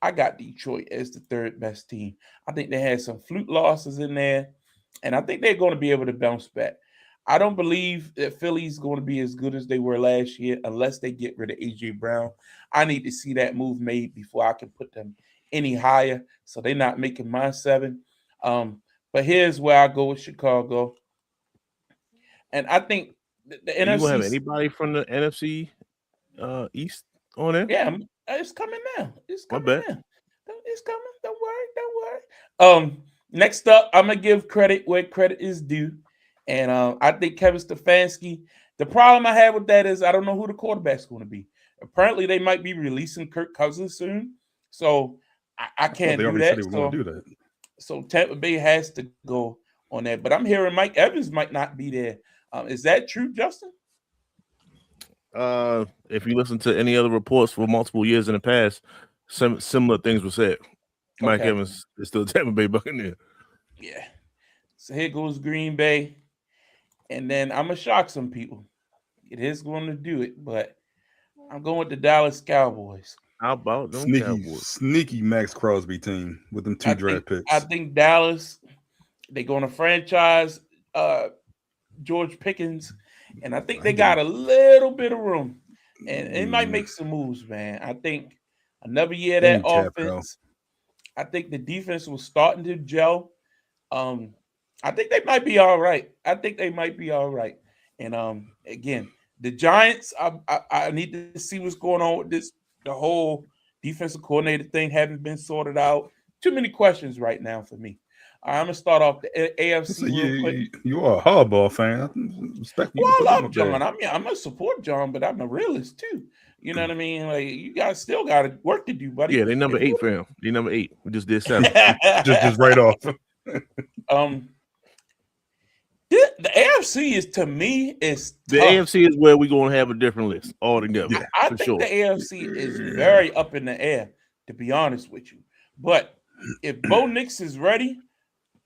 I got Detroit as the third best team. I think they had some fluke losses in there, and I think they're going to be able to bounce back. I don't believe that Philly's going to be as good as they were last year unless they get rid of A.J. Brown. I need to see that move made before I can put them any higher, so they're not making my 7. But here's where I go with Chicago. And I think the NFC.
You have anybody from the NFC East on it?
Yeah, it's coming now. It's coming now. It's coming. Don't worry. Next up, I'm gonna give credit where credit is due, and I think Kevin Stefanski. The problem I have with that is I don't know who the quarterback's going to be. Apparently, they might be releasing Kirk Cousins soon, so I can't do that. So Tampa Bay has to go on that. But I'm hearing Mike Evans might not be there. Is that true, Justin?
If you listen to any other reports for multiple years in the past, some similar things were said. Mike Evans is still Tampa Bay Buccaneer.
Yeah. So here goes Green Bay. And then I'm going to shock some people. It is going to do it, but I'm going with the Dallas Cowboys.
How about them Cowboys?
Sneaky Max Crosby team with them two draft picks.
I think Dallas, they're going to franchise George Pickens, and I think they got a little bit of room, and it might make some moves, man. I think another year that offense. I think the defense was starting to gel. I think they might be all right. And again, the Giants. I need to see what's going on with this. The whole defensive coordinator thing haven't been sorted out. Too many questions right now for me. I'm gonna start off the AFC.
So you are a Harbaugh fan.
I love John. I mean, I'm gonna support John, but I'm a realist too. You know what I mean? Like, you guys still got work to do, buddy.
Yeah, they number 8, fam. They number 8. We just did 7.
just right off.
The AFC is, to me, is
the
tough.
AFC is where we're gonna have a different list altogether.
Yeah, I think the AFC is very up in the air, to be honest with you. But if Bo Nix is ready,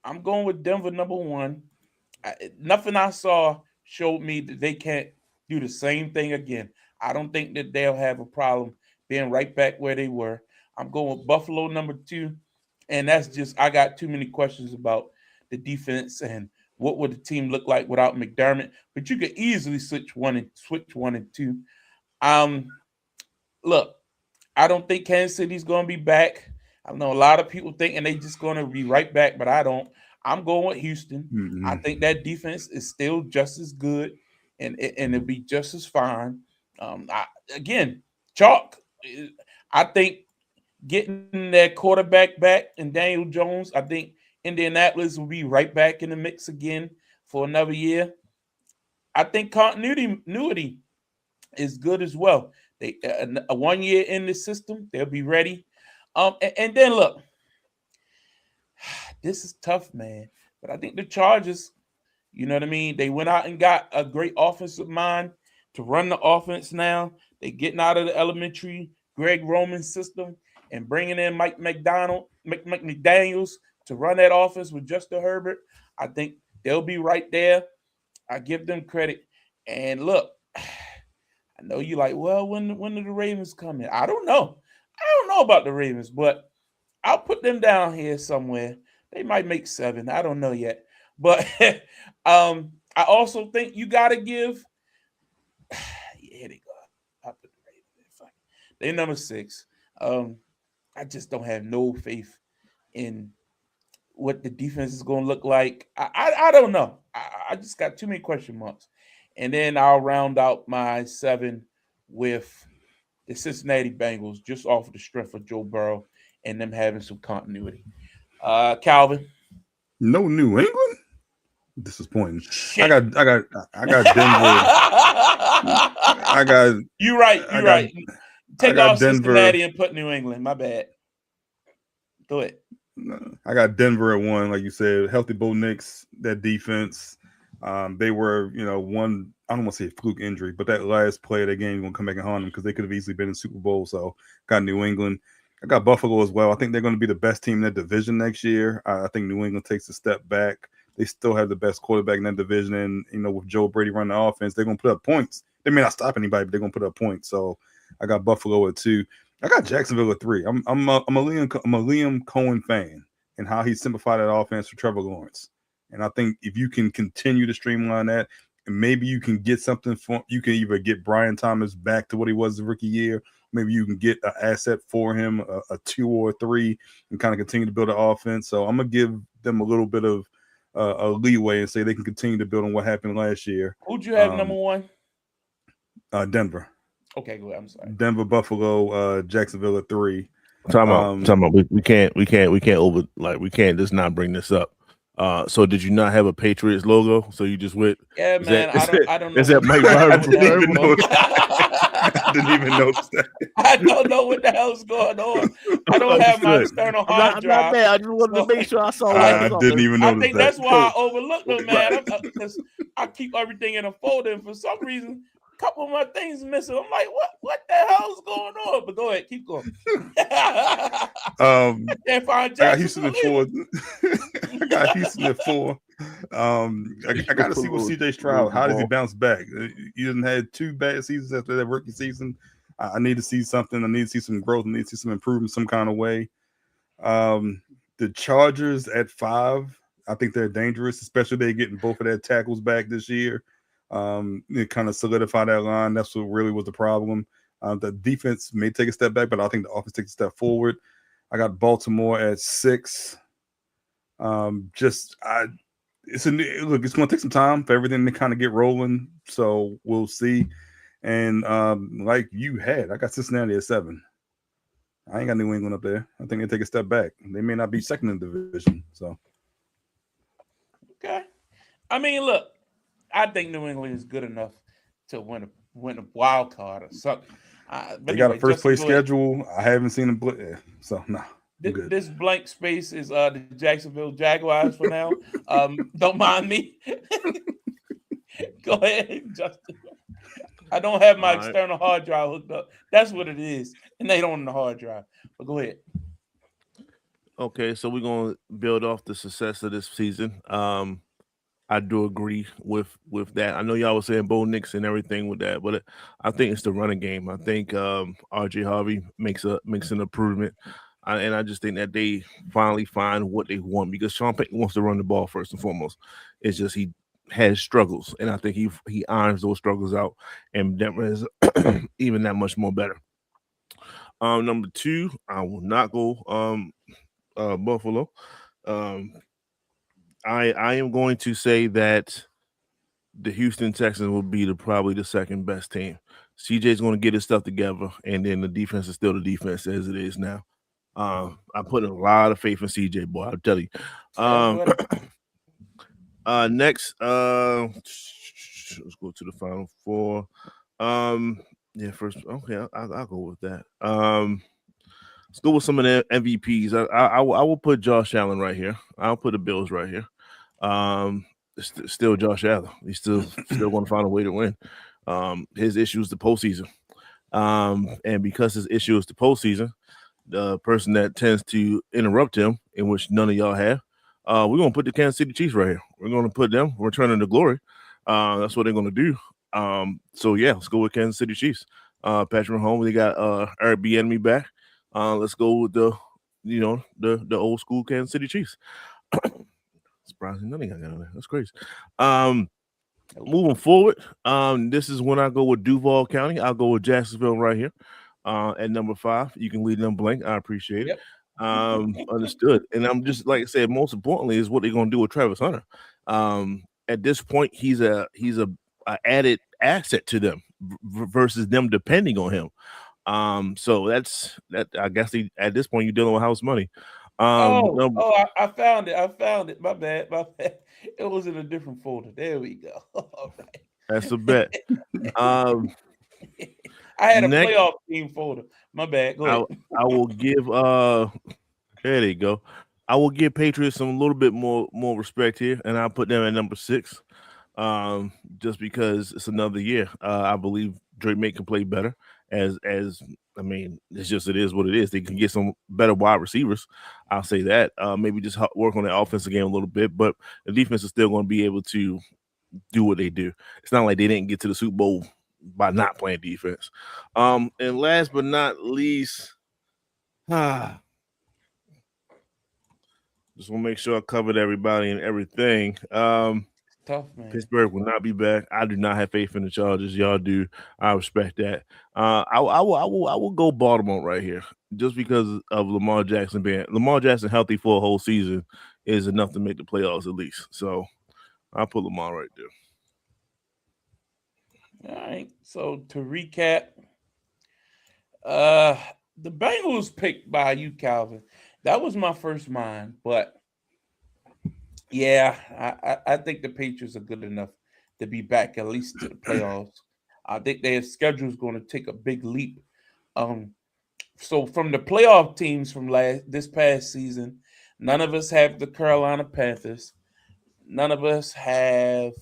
I'm going with Denver number 1. Nothing I saw showed me that they can't do the same thing again. I don't think that they'll have a problem being right back where they were. I'm going with Buffalo number 2, and that's just, I got too many questions about the defense and what would the team look like without McDermott. But you could easily switch 1 and 2. Look, I don't think Kansas City's going to be back. I know a lot of people thinking they just going to be right back, but I don't. I'm going with Houston.
Mm-hmm.
I think that defense is still just as good, and it'll be just as fine. Again, chalk. I think getting their quarterback back and Daniel Jones, I think Indianapolis will be right back in the mix again for another year. I think continuity is good as well. They a 1 year in the system, they'll be ready. And then look, this is tough, man. But I think the Chargers, you know what I mean? They went out and got a great offensive mind to run the offense now. They getting out of the elementary Greg Roman system and bringing in Mike McDaniels to run that offense with Justin Herbert. I think they'll be right there. I give them credit. And look, I know you like, well, when do the Ravens come in? I don't know. I don't know about the Ravens, but I'll put them down here somewhere. They might make 7. I don't know yet. But I also think you got to give here they go. I put the Ravens. They're number 6. I just don't have no faith in what the defense is going to look like. I don't know. I just got too many question marks. And then I'll round out my 7 with the Cincinnati Bengals, just off of the strength of Joe Burrow and them having some continuity. Calvin.
No New England? Disappointing.
Shit.
I got Denver. I got
You're right. Take off
Denver.
Cincinnati and put New England. My bad. Go ahead.
I got Denver at 1, like you said. Healthy Bo Nix, that defense. They were, one, I don't want to say a fluke injury, but that last play of that game is going to come back and haunt them because they could have easily been in the Super Bowl. So got New England. I got Buffalo as well. I think they're going to be the best team in that division next year. I think New England takes a step back. They still have the best quarterback in that division. And, with Joe Brady running the offense, they're going to put up points. They may not stop anybody, but they're going to put up points. So I got Buffalo at 2. I got Jacksonville at 3. I'm a Liam Cohen fan and how he simplified that offense for Trevor Lawrence. And I think if you can continue to streamline that, and maybe you can get something you can either get Brian Thomas back to what he was the rookie year. Maybe you can get an asset for him, a 2 or 3, and kind of continue to build an offense. So I'm going to give them a little bit of a leeway and say they can continue to build on what happened last year.
Who'd you have number 1?
Denver.
Okay, go ahead. I'm sorry.
Denver, Buffalo, Jacksonville at 3.
Time out. We can't just not bring this up. So did you not have a Patriots logo? So you just went?
Yeah, man. I don't know.
Is that Mike
I didn't even notice that.
I don't know what the hell's going on. I don't have my external hard drive.
Not bad. I just wanted to make sure I saw.
I didn't even notice.
I think that's why I overlooked them, man. Because I keep everything in a folder, and for some reason, a couple of my things missing. I'm like, what the hell's going on? But go ahead, keep going.
I got Houston at 4. I got Houston at 4. I got to see what CJ Stroud. How does he bounce back? He hasn't had 2 bad seasons after that rookie season. I need to see something. I need to see some growth. I need to see some improvement some kind of way. The Chargers at 5. I think they're dangerous, especially they're getting both of their tackles back this year. It kind of solidify that line. That's what really was the problem. The defense may take a step back, but I think the offense takes a step forward. I got Baltimore at 6. It's going to take some time for everything to kind of get rolling. So we'll see. And like you had, I got Cincinnati at 7. I ain't got New England up there. I think they take a step back. They may not be second in the division. So,
okay. I mean, look, I think New England is good enough to win a wild card or something.
They got a first place schedule. I haven't seen them so no.
This blank space is the Jacksonville Jaguars for now. Don't mind me. Go ahead, Justin. I don't have my external hard drive hooked up. That's what it is. And they don't on the hard drive. But go ahead.
Okay, so we're going to build off the success of this season. I do agree with that. I know y'all were saying Bo Nix and everything with that, but I think it's the running game. I think RJ Harvey makes an improvement. And I just think that they finally find what they want because Sean Payton wants to run the ball first and foremost. It's just he has struggles, and I think he irons those struggles out, and Denver is even that much more better. Number 2, I will not go Buffalo. I am going to say that the Houston Texans will be probably the second best team. CJ's going to get his stuff together, and then the defense is still the defense as it is now. I put a lot of faith in CJ, boy. I'll tell you. Next, let's go to the final four. Yeah, first, okay, I'll go with that. Let's go with some of the MVPs. I will put Josh Allen right here. I'll put the Bills right here. Still Josh Allen. He's still going to find a way to win. His issue is the postseason. And because his issue is the postseason, the person that tends to interrupt him, in which none of y'all have, we're going to put the Kansas City Chiefs right here. We're going to put them returning to glory. That's what they're going to do. So yeah, let's go with Kansas City Chiefs. Patrick Mahomes, they got Eric Bieniemy back. Let's go with the old school Kansas City Chiefs. Surprising, nothing got on there. That's crazy. Moving forward, this is when I go with Duval County. I'll go with Jacksonville right here. At number 5, you can leave them blank. I appreciate it. Understood. And I'm just like I said, most importantly is what they're going to do with Travis Hunter. At this point, he's a added asset to them versus them depending on him. So that's that. I guess at this point you're dealing with house money.
I found it. My bad. It was in a different folder. There we go. All right.
That's a bet.
I had a playoff team folder. My bad. Go ahead.
I will give there you go. I will give Patriots a little bit more respect here, and I'll put them at number 6. Just because it's another year. I believe Drake May can play better. As I mean, it's just it is what it is. They can get some better wide receivers. I'll say that. Maybe just work on the offensive game a little bit, but the defense is still going to be able to do what they do. It's not like they didn't get to the Super Bowl by not playing defense. And last but not least, just want to make sure I covered everybody and everything.
Tough, man.
Pittsburgh will not be back. I do not have faith in the Chargers. Y'all do. I respect that. I will go Baltimore right here, just because of Lamar Jackson being healthy for a whole season is enough to make the playoffs at least. So I'll put Lamar right there.
All right. So to recap, the Bengals picked by you, Calvin. That was my first mind, but yeah, I think the Patriots are good enough to be back at least to the playoffs. I think their schedule is going to take a big leap. So from the playoff teams from this past season, none of us have the Carolina Panthers. None of us have.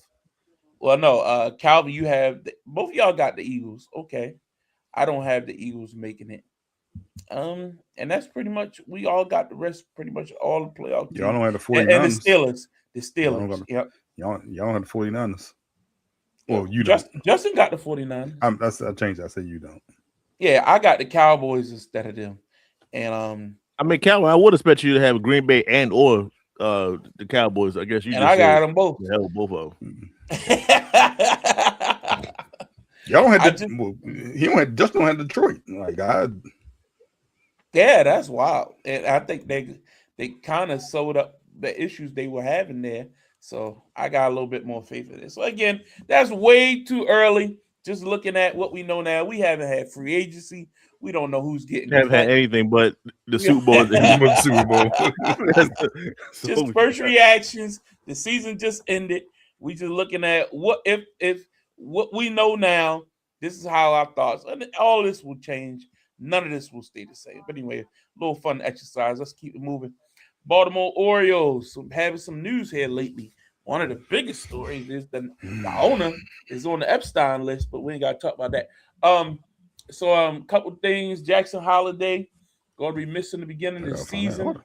Well, no, Calvin, you have both of y'all got the Eagles. Okay, I don't have the Eagles making it. And that's pretty much we all got the rest. Pretty much all the playoff teams.
Y'all don't have the 49ers.
And the Steelers. Yep.
Y'all don't have the 49ers. Well, you
don't.
don't.
Justin got the 49ers.
I changed that. I said you don't.
Yeah, I got the Cowboys instead of them. And
I mean, Calvin, I would expect you to have Green Bay and or the Cowboys. I guess you.
And I got them both.
The hell, both of them.
Y'all don't have just don't have Detroit. Like
yeah, that's wild. And I think they kind of sewed up the issues they were having there. So I got a little bit more faith in this. So again, that's way too early. Just looking at what we know now, we haven't had free agency. We don't know who's getting.
Haven't had anything but the Super Bowl.
The Super Bowl.
Just first reactions. The season just ended. We just looking at what if what we know now. This is how our thoughts. And all this will change. None of this will stay the same. But anyway, a little fun exercise. Let's keep it moving. Baltimore Orioles having some news here lately. One of the biggest stories is the owner is on the Epstein list, but we ain't got to talk about that. So couple things. Jackson Holiday going to be missing the beginning of the season.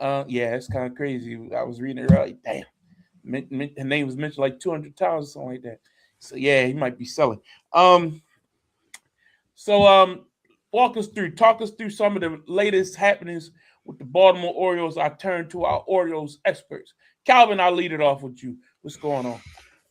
Yeah, it's kind of crazy. I was reading it right. Damn. Her name was mentioned like 200 times or something like that. So yeah, he might be selling. Talk us through some of the latest happenings with the Baltimore Orioles. I turn to our Orioles experts. Calvin, I'll lead it off with you. What's going on?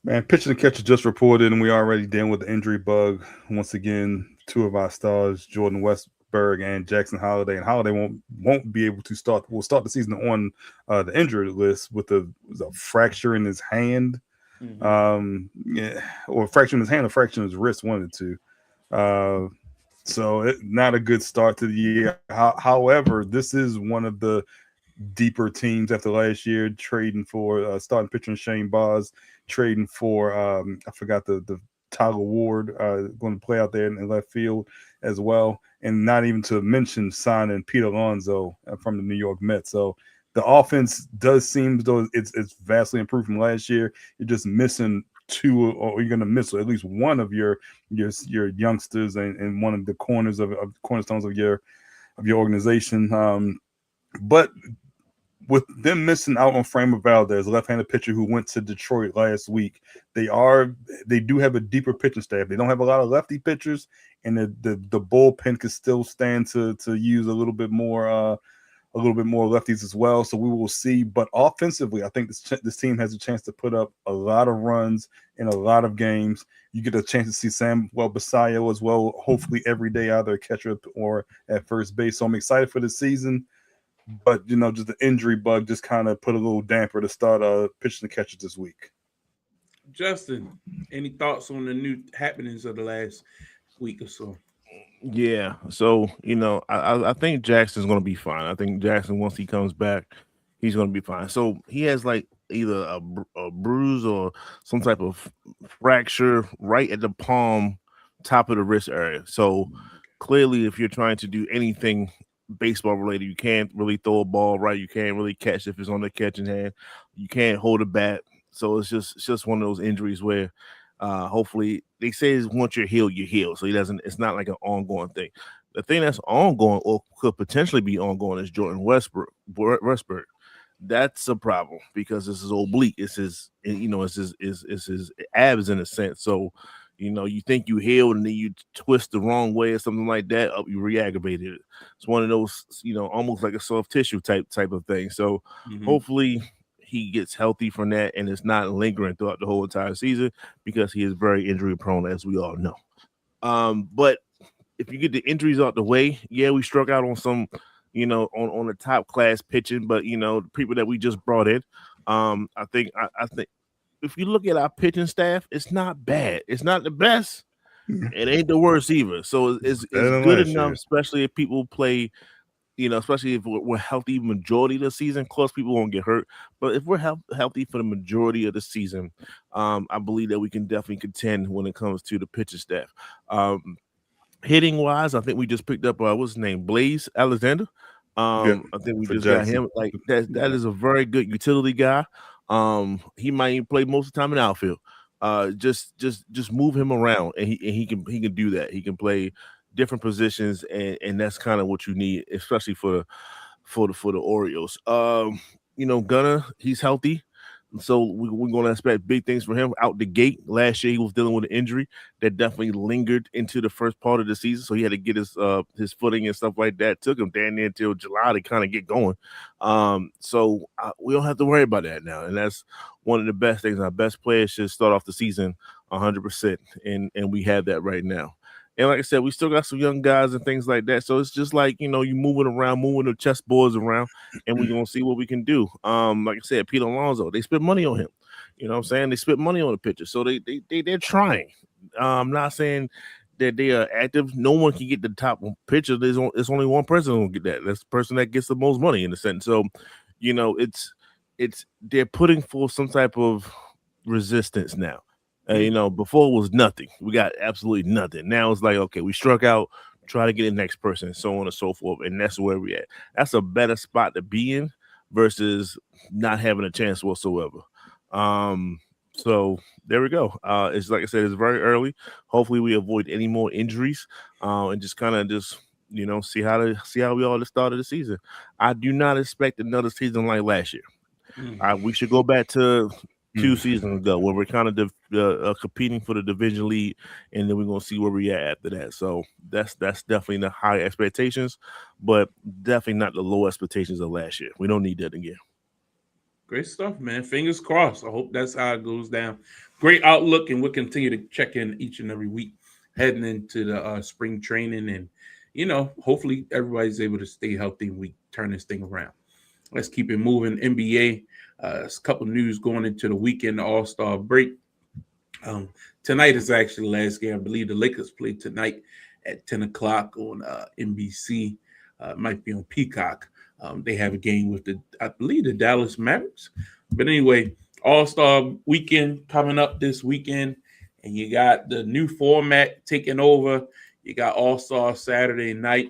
Man, pitching and catcher just reported, and we already dealing with the injury bug. Once again, 2 of our stars, Jordan Westburg and Jackson Holiday. And Holiday won't be able to start. Will start the season on the injury list with a fracture in his hand. Mm-hmm. Or fracture in his hand or fracture in his wrist, one of the two. So not a good start to the year. However, this is one of the deeper teams after last year, trading for starting pitcher Shane Baz, trading for I forgot the Tyler Ward going to play out there in left field as well, and not even to mention signing Pete Alonso from the New York Mets. So the offense does seem as though it's vastly improved from last year. You're just missing two, or you're going to miss at least one of your youngsters and one of the cornerstones of your organization. But with them missing out on Framber Valdez, left-handed pitcher who went to Detroit last week, they do have a deeper pitching staff. They don't have a lot of lefty pitchers, and the bullpen could still stand to use a little bit more lefties as well. So we will see. But offensively, I think this team has a chance to put up a lot of runs in a lot of games. You get a chance to see Samuel Basallo as well, hopefully every day, either catcher or at first base. So I'm excited for the season. But, just the injury bug just kind of put a little damper to start pitching the catchers this week.
Justin, any thoughts on the new happenings of the last week or so?
Yeah. So, I think Jackson's going to be fine. I think Jackson, once he comes back, he's going to be fine. So he has like either a bruise or some type of fracture right at the palm, top of the wrist area. So clearly, if you're trying to do anything baseball related, you can't really throw a ball right. You can't really catch if it's on the catching hand. You can't hold a bat. So it's just one of those injuries where hopefully they say once you're healed, you're healed. So it's not like an ongoing thing. The thing that's ongoing or could potentially be ongoing is Jordan Westbrook. That's a problem because this is oblique. It's his abs in a sense. So you think you healed and then you twist the wrong way or something like that, you re-aggravated it. It's one of those, almost like a soft tissue type of thing. So hopefully he gets healthy from that and it's not lingering throughout the whole entire season because he is very injury prone, as we all know. But if you get the injuries out the way, yeah, we struck out on some, on the top class pitching, but the people that we just brought in, I think if you look at our pitching staff, it's not bad. It's not the best. It ain't the worst either. So it's good enough, especially if people play, especially if we're healthy majority of the season. Of course, people won't get hurt. But if we're healthy for the majority of the season, I believe that we can definitely contend when it comes to the pitching staff. Hitting wise, I think we just picked up what's his name, Blaze Alexander. I think we just got him. Like that is a very good utility guy. He might even play most of the time in the outfield. Just move him around, and he can do that. He can play different positions, and that's kind of what you need, especially for the Orioles. Gunnar, he's healthy, so we're going to expect big things from him out the gate. Last year he was dealing with an injury that definitely lingered into the first part of the season, so he had to get his footing and stuff like that. Took him down there until July to kind of get going. So we don't have to worry about that now, and that's one of the best things. Our best players should start off the season 100%, and we have that right now. And like I said, we still got some young guys and things like that. So it's just like, you moving around, moving the chessboards around, and we're going to see what we can do. Like I said, Pete Alonso, they spent money on him. You know what I'm saying? They spent money on the pitcher. So they're trying. I'm not saying that they are active. No one can get the top pitcher. There's only one person who will get that. That's the person that gets the most money in a sense. So, it's they're putting forth some type of resistance now. Before it was nothing. We got absolutely nothing. Now it's like, okay, we struck out, try to get the next person, so on and so forth. And that's where we at. That's a better spot to be in versus not having a chance whatsoever. So there we go. It's like I said, it's very early. Hopefully we avoid any more injuries and just kind of see how we all started the season. I do not expect another season like last year. We should go back to 2 seasons ago where we're kind of competing for the division lead, and then we're going to see where we at after that. So that's definitely the high expectations, but definitely not the low expectations of last year. We don't need that again.
Great stuff, man. Fingers crossed. I hope that's how it goes down. Great outlook, and we'll continue to check in each and every week heading into the spring training, and hopefully everybody's able to stay healthy and we turn this thing around. Let's keep it moving. NBA. A couple news going into the weekend, the All-Star break. Tonight is actually the last game. I believe the Lakers play tonight at 10 o'clock on NBC. It might be on Peacock. They have a game with I believe the Dallas Mavericks. But anyway, All-Star weekend coming up this weekend, and you got the new format taking over. You got All-Star Saturday night.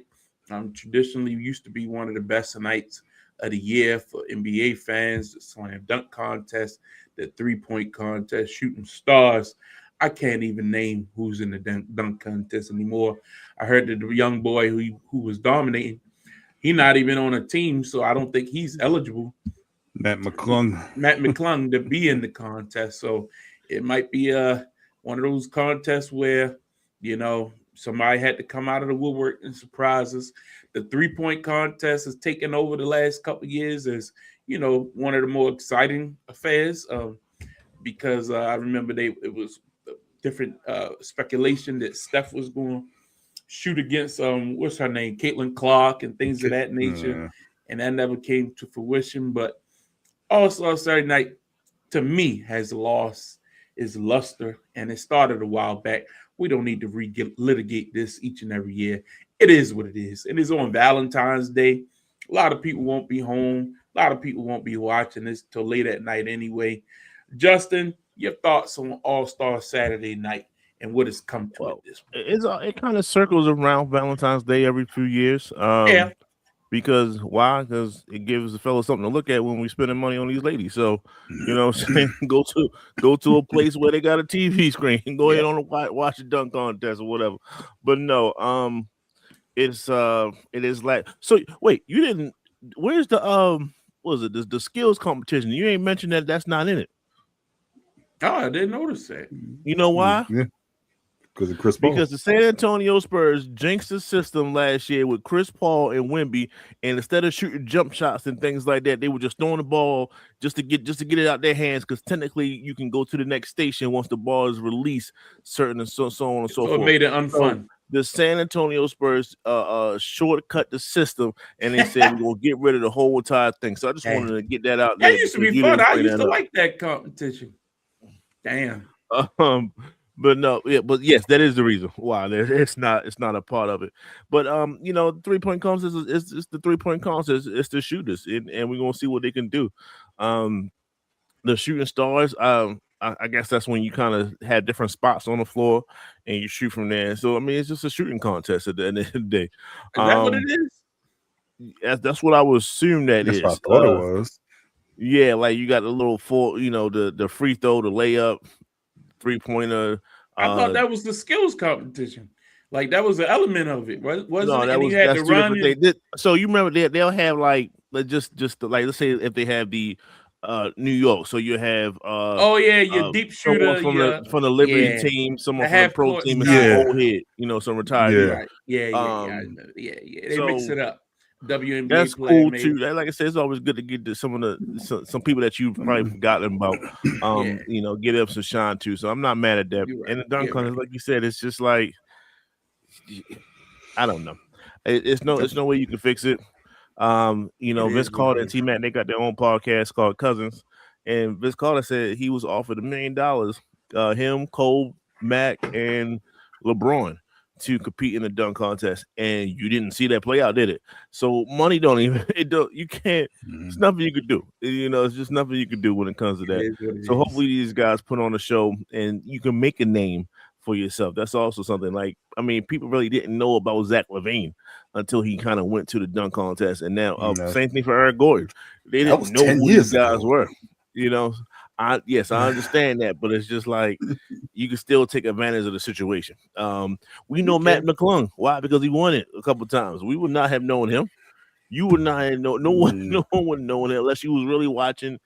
Traditionally used to be one of the best nights of the year for NBA fans. The slam dunk contest, the three-point contest, shooting stars. I can't even name who's in the dunk contest anymore. I heard that the young boy who was dominating, he's not even on a team, so I don't think he's eligible.
Matt McClung
to be in the contest. So it might be one of those contests where, somebody had to come out of the woodwork and surprise us. The three-point contest has taken over the last couple of years as, one of the more exciting affairs because I remember it was different speculation that Steph was going to shoot against, what's her name, Caitlin Clark and things of that nature.
Yeah.
And that never came to fruition. But All-Star Saturday night, to me, has lost its luster, and it started a while back. We don't need to litigate this each and every year. It is what it is. It is on Valentine's Day. A lot of people won't be home. A lot of people won't be watching this till late at night anyway. Justin, your thoughts on All-Star Saturday night and what has come to it this week?
It kind of circles around Valentine's Day every few years.
Yeah.
Because why? Because it gives the fellas something to look at when we spending money on these ladies. So, what I'm saying, go to a place where they got a TV screen and go ahead on watch a dunk contest or whatever. But no, it is like, so wait, you didn't, where's the what was it, the skills competition? You ain't mentioned that's not in it.
Oh, I didn't notice that.
You know why?
Yeah. Because of Chris Paul.
Because the San Antonio Spurs jinxed the system last year with Chris Paul and Wemby, and instead of shooting jump shots and things like that, they were just throwing the ball just to get it out their hands. Because technically, you can go to the next station once the ball is released, certain and so on and so forth.
So it made it unfun.
So the San Antonio Spurs shortcut the system, and they said we're gonna get rid of the whole entire thing. So I just wanted to get that out there.
That used to be fun. I used to like that competition. Damn.
But no, yeah, but yes, that is the reason why it's not a part of it. But 3-point contest is the 3-point contest. It's the shooters, and we're gonna see what they can do. The shooting stars, I guess that's when you kind of have different spots on the floor and you shoot from there. So I mean, it's just a shooting contest at the end of the day.
Is that what it is?
That's what I would assume that
That's
is.
what I thought it was.
Yeah, like you got the little the free throw, the layup, 3-pointer.
I thought that was the skills competition. Like that was an element of it, wasn't
no,
it?
that was,
you had
that's
to
two
run.
different things. So you remember they'll have like just like let's say if they have the New York, so you have
your deep shooter
from the Liberty team, someone from the pro team, and some old head, some retired.
Right. Yeah. They mix it up. WNBA
that's
player,
cool
maybe.
too. Like I said, it's always good to get to some people that you've probably forgotten about. Get up some shine too. So I'm not mad at that. Right. And the dunk contest, like you said, it's just like I don't know. It's no way you can fix it. Vince Carter and T-Mac, they got their own podcast called Cousins, and Vince Carter said he was offered $1 million, him, Cole, Mac, and LeBron to compete in the dunk contest, and you didn't see that play out, did it? So money you can't. It's nothing you could do. It's just nothing you could do when it comes to that. So hopefully these guys put on a show, and you can make a name for yourself. That's also something people really didn't know about Zach LaVine until he kind of went to the dunk contest, and now same thing for Eric Gordon. They didn't know who these guys were. I understand that, but it's just like you can still take advantage of the situation. We know Matt McClung. Why? Because he won it a couple of times. We would not have known him. You would not have known. No one would know it unless you was really watching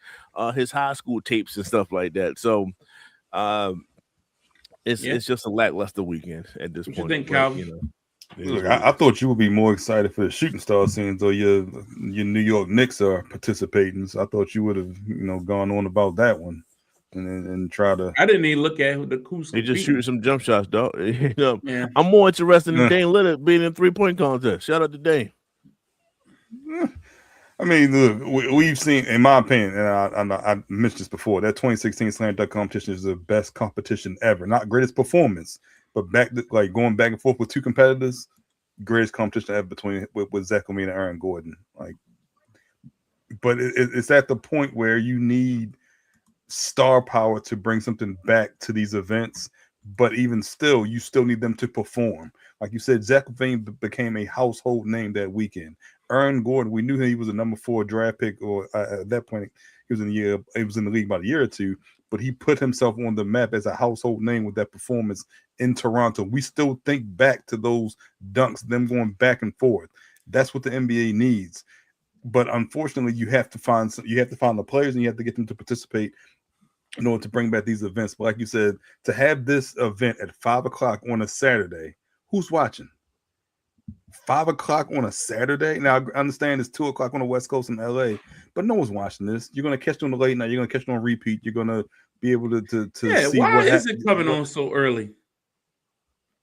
his high school tapes and stuff like that. So it's just a lackluster weekend at this point.
You think, Calvin?
Look, I thought you would be more excited for the shooting star scenes, or your New York Knicks are participating. So I thought you would have, gone on about that one, and try to.
I didn't even look at the Coos.
They just shooting some jump shots, dog. I'm more interested in Dame Lillard being in 3-point contest. Shout out to Dame.
I mean, look, we've seen, in my opinion, and I mentioned this before, that 2016 slam dunk competition is the best competition ever. Not greatest performance, But going back and forth with two competitors, greatest competition ever between with Zach LaVine and Aaron Gordon. But it's at the point where you need star power to bring something back to these events. But even still, you still need them to perform. Like you said, Zach LaVine became a household name that weekend. Aaron Gordon, we knew he was a number 4 draft pick, or at that point, he was in the league about a year or two. But he put himself on the map as a household name with that performance in Toronto. We still think back to those dunks, them going back and forth. That's what the NBA needs. But unfortunately, you have to find the players, and you have to get them to participate in order to bring back these events. But like you said, to have this event at 5:00 on a Saturday, who's watching? 5:00 on a Saturday. Now I understand it's 2:00 on the West Coast in LA, but no one's watching this. You're gonna catch it on the late night. You're gonna catch it on repeat. You're gonna be able to see.
Why is it coming on so early?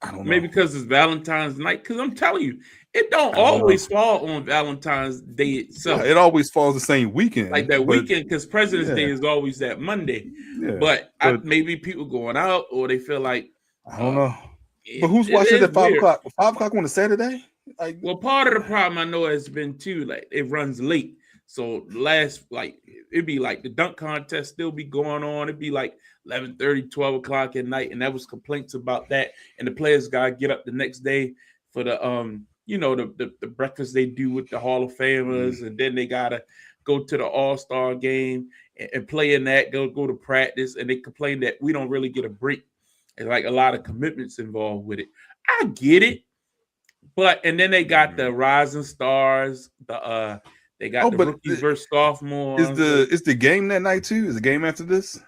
I don't know.
Maybe because it's Valentine's night. Because I'm telling you, it don't always fall on Valentine's Day itself.
Yeah, it always falls the same weekend.
Like that weekend, because President's Day is always that Monday.
Yeah,
but maybe people going out, or they feel like
I don't know. But who's watching it at 5:00? 5:00 on a Saturday?
Well, part of the problem I know has been too, like it runs late. So it'd be like the dunk contest still be going on. It'd be like 11:30, 12 o'clock at night, and that was complaints about that. And the players gotta get up the next day for the the breakfast they do with the Hall of Famers, and then they gotta go to the All-Star game and play in that. Go to practice, and they complain that we don't really get a break. There's like a lot of commitments involved with it. I get it, and then they got the rising stars. They got the rookies versus sophomores.
Is the game that night too? Is the game after this?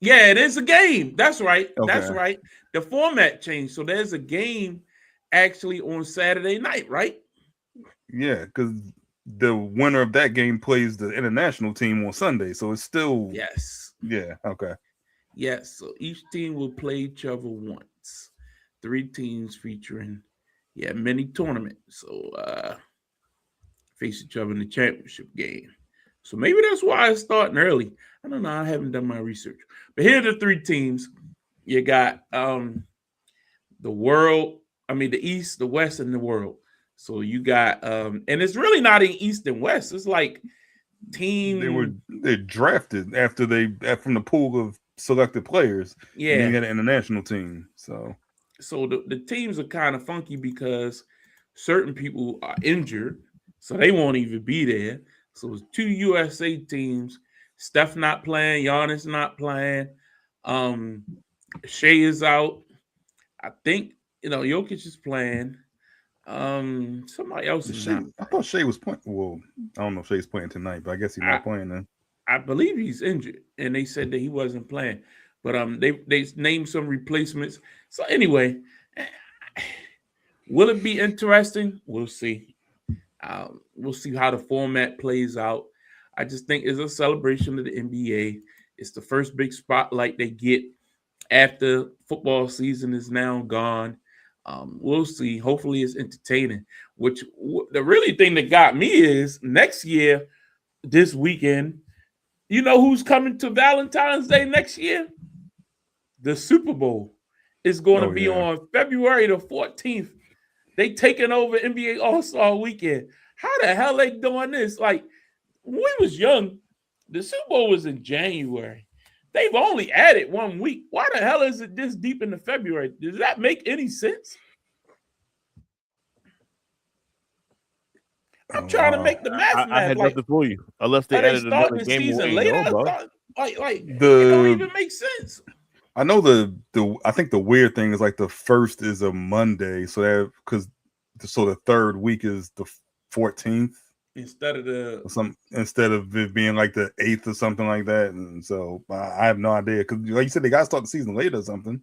Yeah, it is a game. That's right.
Okay.
That's right. The format changed. So there's a game actually on Saturday night, right?
Yeah, because the winner of that game plays the international team on Sunday. So it's still
Yes.
Yeah, okay.
Yes. So each team will play each other once. 3 teams featuring many tournaments. So face each other in the championship game. So maybe that's why it's starting early. I don't know. I haven't done my research. But here are the 3 teams. You got the East, the West, and the world. So you got and it's really not in East and West. It's like team.
They're drafted from the pool of selected players.
Yeah.
And then you got an international team. So
the teams are kind of funky because certain people are injured. So they won't even be there. So it's 2 USA teams. Steph not playing. Giannis not playing. Shea is out. I think, Jokic is playing. Somebody else is not.
I thought Shea was playing. Well, I don't know if Shea's playing tonight, but I guess he's not playing then.
I believe he's injured, and they said that he wasn't playing. But they named some replacements. So anyway, will it be interesting? We'll see. We'll see how the format plays out. I just think it's a celebration of the NBA. It's the first big spotlight they get after football season is now gone. We'll see. Hopefully it's entertaining. Which the really thing that got me is next year, this weekend, you know who's coming to Valentine's Day next year? The Super Bowl is going to be on February the 14th. They taking over NBA All-Star Weekend. How the hell they doing this? Like, when we was young, the Super Bowl was in January. They've only added 1 week. Why the hell is it this deep into February? Does that make any sense? I'm trying to make the math.
I had nothing for you. Unless they added another game
season later. It don't even make sense.
I know I think the weird thing is like the first is a Monday, so the third week is the 14th
instead
of it being like the 8th or something like that. And so I have no idea, because like you said, they got to start the season later or something.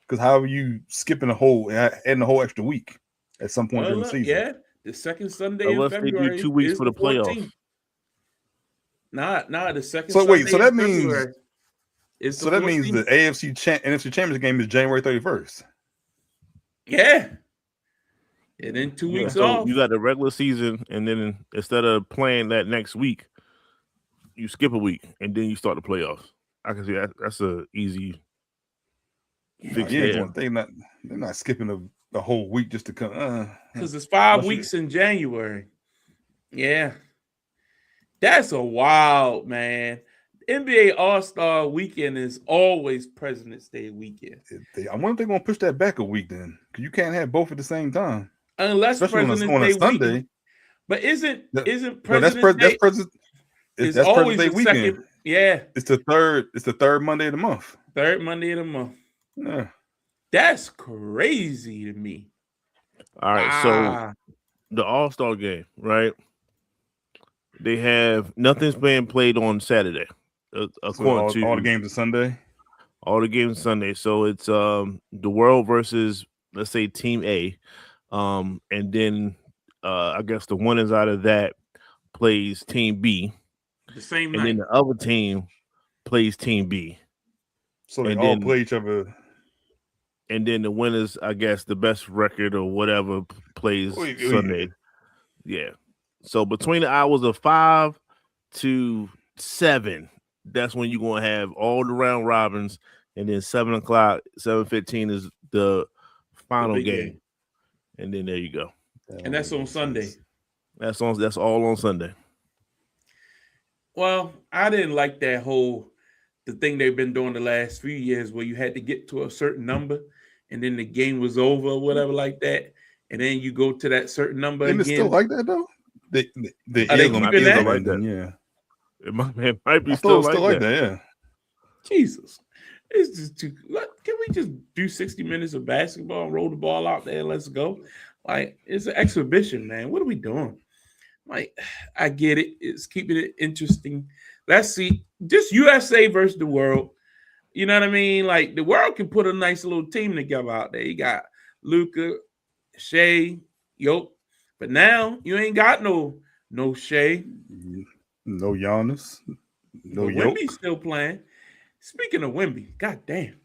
Because how are you skipping adding a whole extra week at some point during the season?
Yeah, the second Sunday
unless
in February
they do 2 weeks for the playoffs.
Nah, the second.
So
Sunday
wait, so that means
February is the 14th.
That means the NFC Championship game is January 31st.
Yeah. And then 2 weeks off.
You got the regular season, and then instead of playing that next week, you skip a week, and then you start the playoffs. I can see that's a easy Fix
Yeah,
hair.
they're not skipping the whole week just to come.
Because it's 5
Unless you-
weeks in January. Yeah. That's a wild, man. NBA All-Star weekend is always President's Day weekend.
I wonder if they're gonna push that back a week then, because you can't have both at the same time,
Unless
especially
President's
on a
Day
Sunday.
weekend. But isn't
No,
President's Day is
that's
always
President's Day
the
weekend.
second? Yeah.
It's the third Monday of the month.
Third Monday of the month.
Yeah.
That's crazy to me.
All right, so the All-Star game, right? They have nothing's being played on Saturday.
So all the games are Sunday.
All the games Sunday. So it's the world versus, let's say, Team A, and then I guess the winners out of that plays Team B,
the same
and
night.
then the other team plays Team B.
So they all play each other.
And then the winners, I guess, the best record or whatever plays Sunday. Yeah. So between the hours of 5 to 7, that's when you're going to have all the round robins. And then 7 o'clock, 7:15 is the final game. And then there you go.
And that's on Sunday.
That's all on Sunday.
Well, I didn't like the thing they've been doing the last few years where you had to get to a certain number and then the game was over or whatever like that. And then you go to that certain number again.
It's still like that though?
Are they keeping that?
Like that? Yeah.
It might be still like that.
Yeah.
Jesus. It's just too. Can we just do 60 minutes of basketball and roll the ball out there? Let's go. Like, it's an exhibition, man. What are we doing? Like, I get it. It's keeping it interesting. Let's see. Just USA versus the world. You know what I mean? Like, the world can put a nice little team together out there. You got Luka, Shea, Yoke. But now you ain't got no Shea.
No Giannis. No Yoke.
Wemby's still playing. Speaking of Wemby, goddamn.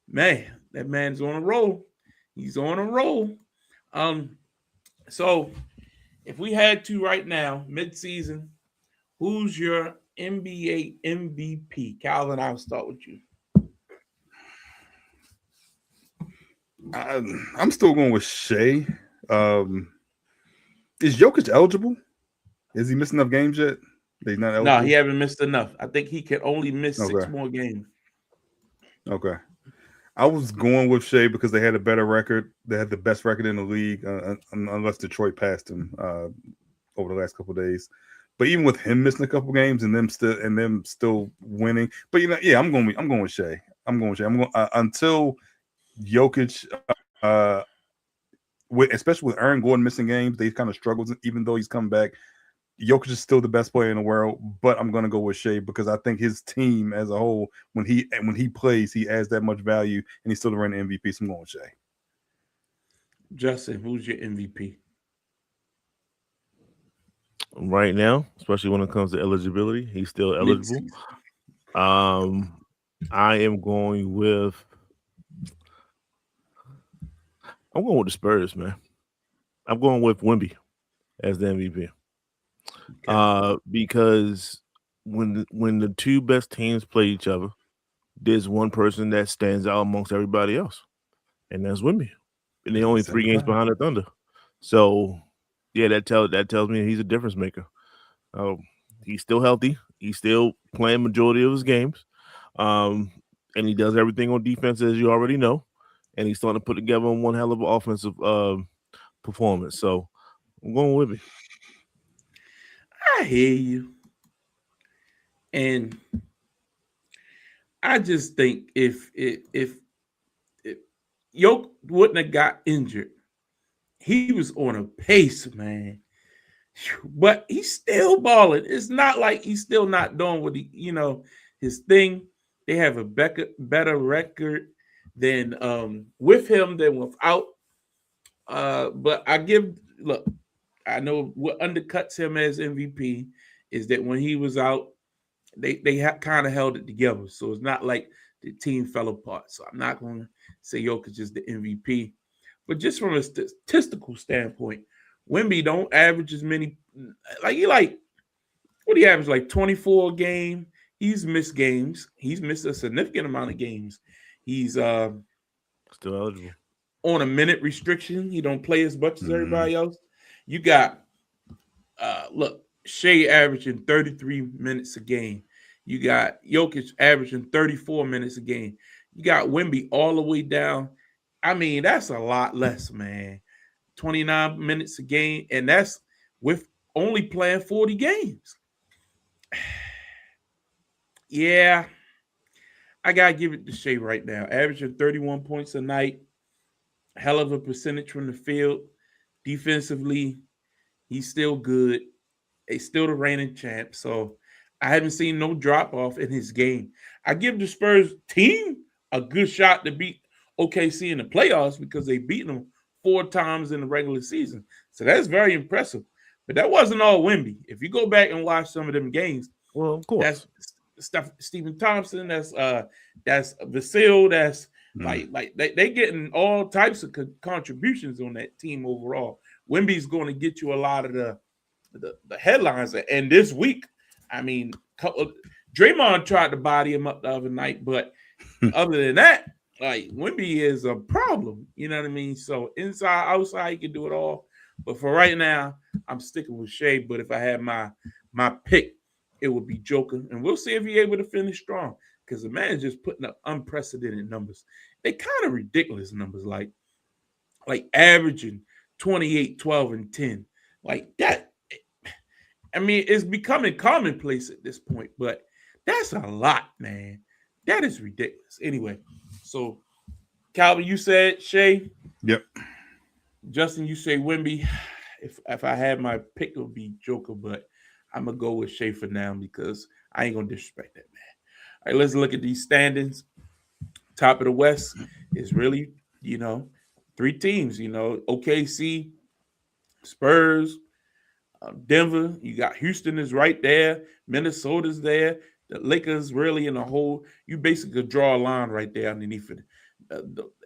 Man, that man's on a roll. He's on a roll. So if we had to right now, mid-season, who's your NBA MVP? Calvin, I'll start with you.
I'm still going with Shea. Is Jokic eligible? Is he missing enough games yet? He's not eligible?
No, he haven't missed enough. I think he can only miss 6 more games.
Okay. I was going with Shea because they had a better record. They had the best record in the league, unless Detroit passed him over the last couple of days. But even with him missing a couple games and them still winning, but I'm going with Shea. I'm going until Jokic, especially with Aaron Gordon missing games, they kind of struggled. Even though he's come back, Jokic is still the best player in the world. But I'm going to go with Shea because I think his team as a whole, when he plays, he adds that much value, and he's still the reigning MVP. So I'm going with Shea.
Justin, who's your MVP?
Right now, especially when it comes to eligibility, he's still eligible. I am going with. I'm going with the Spurs, man. I'm going with Wemby as the MVP. Okay. Because when the two best teams play each other, there's one person that stands out amongst everybody else, and that's Wemby. And they're only 3 games behind the Thunder. So, yeah, that tells me he's a difference maker. He's still healthy. He's still playing majority of his games, and he does everything on defense, as you already know. And he's starting to put together one hell of an offensive performance. So I'm going with Wemby.
I hear you. And I just think if Yoke wouldn't have got injured, he was on a pace, man. But he's still balling. It's not like he's still not doing what his thing. They have a better record than with him than without. But I know what undercuts him as MVP is that when he was out, they kind of held it together. So it's not like the team fell apart. So I'm not going to say Jokic is the MVP. But just from a statistical standpoint, Wemby don't average as many. What do you average? Like 24 a game. He's missed games. He's missed a significant amount of games. He's
Still eligible.
on a minute restriction. He don't play as much as
Mhm.
everybody else. You got look, Shea averaging 33 minutes a game. You got Jokic averaging 34 minutes a game. You got Wemby all the way down. I mean, that's a lot less, man. 29 minutes a game, and that's with only playing 40 games. Yeah, I gotta give it to Shea right now. Averaging 31 points a night, hell of a percentage from the field. Defensively, he's still good. He's still the reigning champ. So I haven't seen no drop off in his game. I give the Spurs team a good shot to beat OKC in the playoffs because they beat them 4 times in the regular season. So that's very impressive. But that wasn't all Wemby. If you go back and watch some of them games,
Well, of course.
that's stuff. Stephen Thompson. That's Vasil. That's like they getting all types of contributions on that team overall. Wemby's going to get you a lot of the headlines. And this week, I mean, Draymond tried to body him up the other night, but other than that, like Wemby is a problem. You know what I mean? So inside, outside, he can do it all. But for right now, I'm sticking with Shea. But if I had my pick, it would be Joker, and we'll see if he's able to finish strong. Because the man is just putting up unprecedented numbers. They kind of ridiculous numbers, like averaging 28, 12, and 10. Like that. I mean, it's becoming commonplace at this point, but that's a lot, man. That is ridiculous. Anyway, so Calvin, you said Shea.
Yep.
Justin, you say Wemby. If I had my pick, it would be Joker, but I'm gonna go with Shea for now because I ain't gonna disrespect that man. All right, let's look at these standings. Top of the West is really, 3 teams. OKC, Spurs, Denver. You got Houston is right there. Minnesota's there. The Lakers really in a whole. You basically draw a line right there underneath it,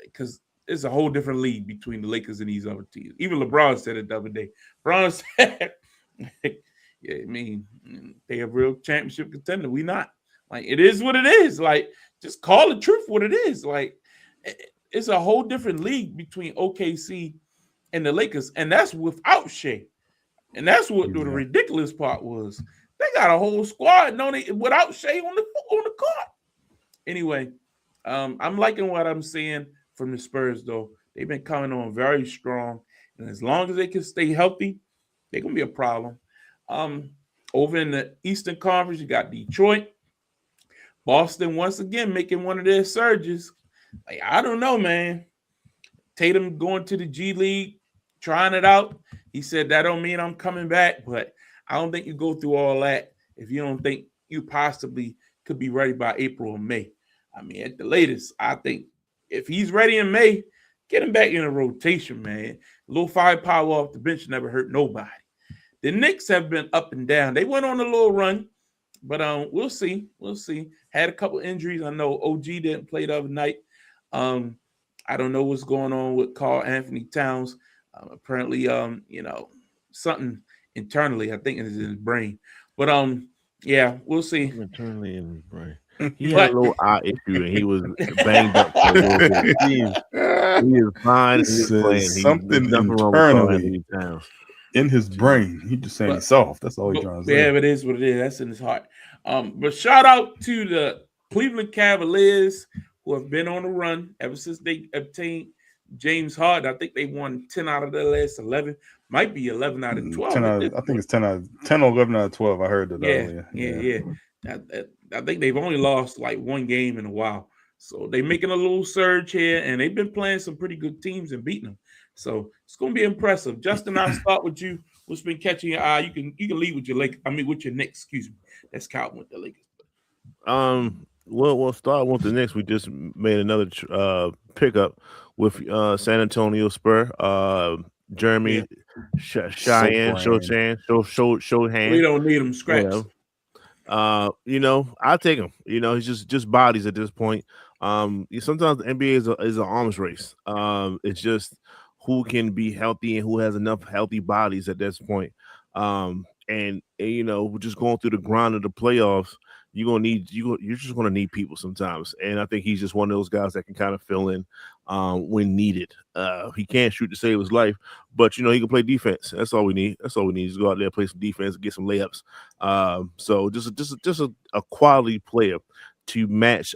because it's a whole different league between the Lakers and these other teams. Even LeBron said it the other day. LeBron said, "Yeah, I mean, they a real championship contender. We not. Like it is what it is. Like just call the truth what it is. Like it's a whole different league between OKC and the Lakers, and that's without Shea. And that's what the ridiculous part was. They got a whole squad without Shea on the court. Anyway, I'm liking what I'm seeing from the Spurs, though. They've been coming on very strong. And as long as they can stay healthy, they're going to be a problem. Over in the Eastern Conference, you got Detroit. Boston, once again, making one of their surges. Like, I don't know, man. Tatum going to the G League, trying it out. He said, that don't mean I'm coming back, but I don't think you go through all that if you don't think you possibly could be ready by April or May. I mean, at the latest, I think if he's ready in May, get him back in a rotation, man. A little firepower off the bench never hurt nobody. The Knicks have been up and down. They went on a little run, but we'll see. We'll see. Had a couple injuries. I know OG didn't play the other night. I don't know what's going on with Karl Anthony Towns. Apparently, something internally, I think, is in his brain. But yeah, we'll see.
Internally in his brain. He had a little eye issue and he was banged up for a little bit. He is fine. He's playing.
Something internally in his brain. He just saying he's soft. That's all he's trying to say.
Yeah, it is what it is. That's in his heart. But shout out to the Cleveland Cavaliers who have been on the run ever since they obtained James Harden. I think they won 10 out of their last 11. Might be 11 out of 12.
I think it's 10 or 11 out of 12. I heard that earlier.
Yeah. I think they've only lost like one game in a while. So they're making a little surge here, and they've been playing some pretty good teams and beating them. So it's going to be impressive. Justin, I'll start with you. What's been catching your eye? You can lead with your with your Knicks. Excuse me. That's Calvin with the Lakers.
We'll start with the Knicks. We just made another pickup with San Antonio Spurs. Jeremy Cheyenne, Showhan.
We don't need him scratched.
I take him. He's just bodies at this point. Sometimes the NBA is an arms race. It's just who can be healthy and who has enough healthy bodies at this point. And we're just going through the grind of the playoffs. you're just gonna need people sometimes, and I think he's just one of those guys that can kind of fill in when needed. He can't shoot to save his life, but he can play defense. That's all we need. That's all we need is go out there, play some defense, and get some layups. So just a quality player to match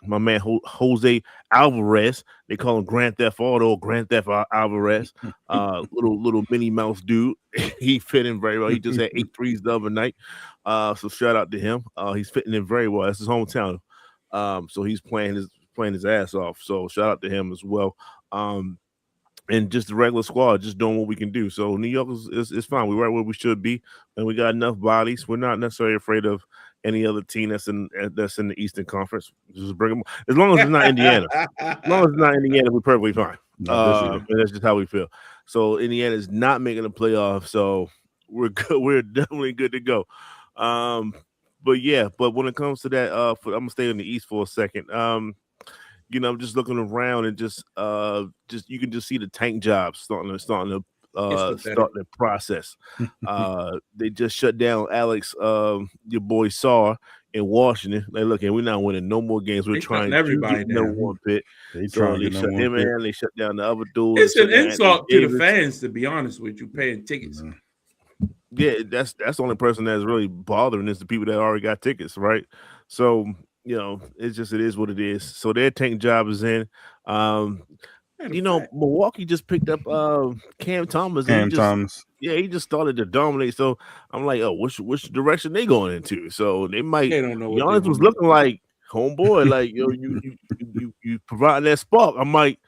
my man Jose Alvarez. They call him Grand Theft Auto, Grand Theft Alvarez. Little Minnie Mouse dude. He fit in very well. He just had 8 threes the other night. So shout out to him. He's fitting in very well. That's his hometown. So he's playing his ass off. So shout out to him as well. And just the regular squad, just doing what we can do. So New York is fine. We're right where we should be, and we got enough bodies. We're not necessarily afraid of any other team that's in the Eastern Conference. Just bring them, as long as it's not Indiana. As long as it's not Indiana, we're perfectly fine. And that's just how we feel. So Indiana is not making the playoffs, so we're good. We're definitely good to go. But when it comes to that, I'm gonna stay in the East for a second. I'm just looking around and just you can just see the tank jobs starting to start the process. They just shut down Alex, your boy Sarr in Washington. Like, look, we're not winning no more games. We're trying
everybody
to get one pit. They shut him in. They shut down the other dudes.
It's an insult to the fans, to be honest with you, paying tickets.
Yeah, that's the only person that's really bothering is the people that already got tickets, right? So it is what it is. So their tank job is in. Milwaukee just picked up Cam Thomas. He just started to dominate. So I'm like, oh, which direction they going into? So they might. They don't know. Giannis was looking like homeboy, like you providing that spark. I might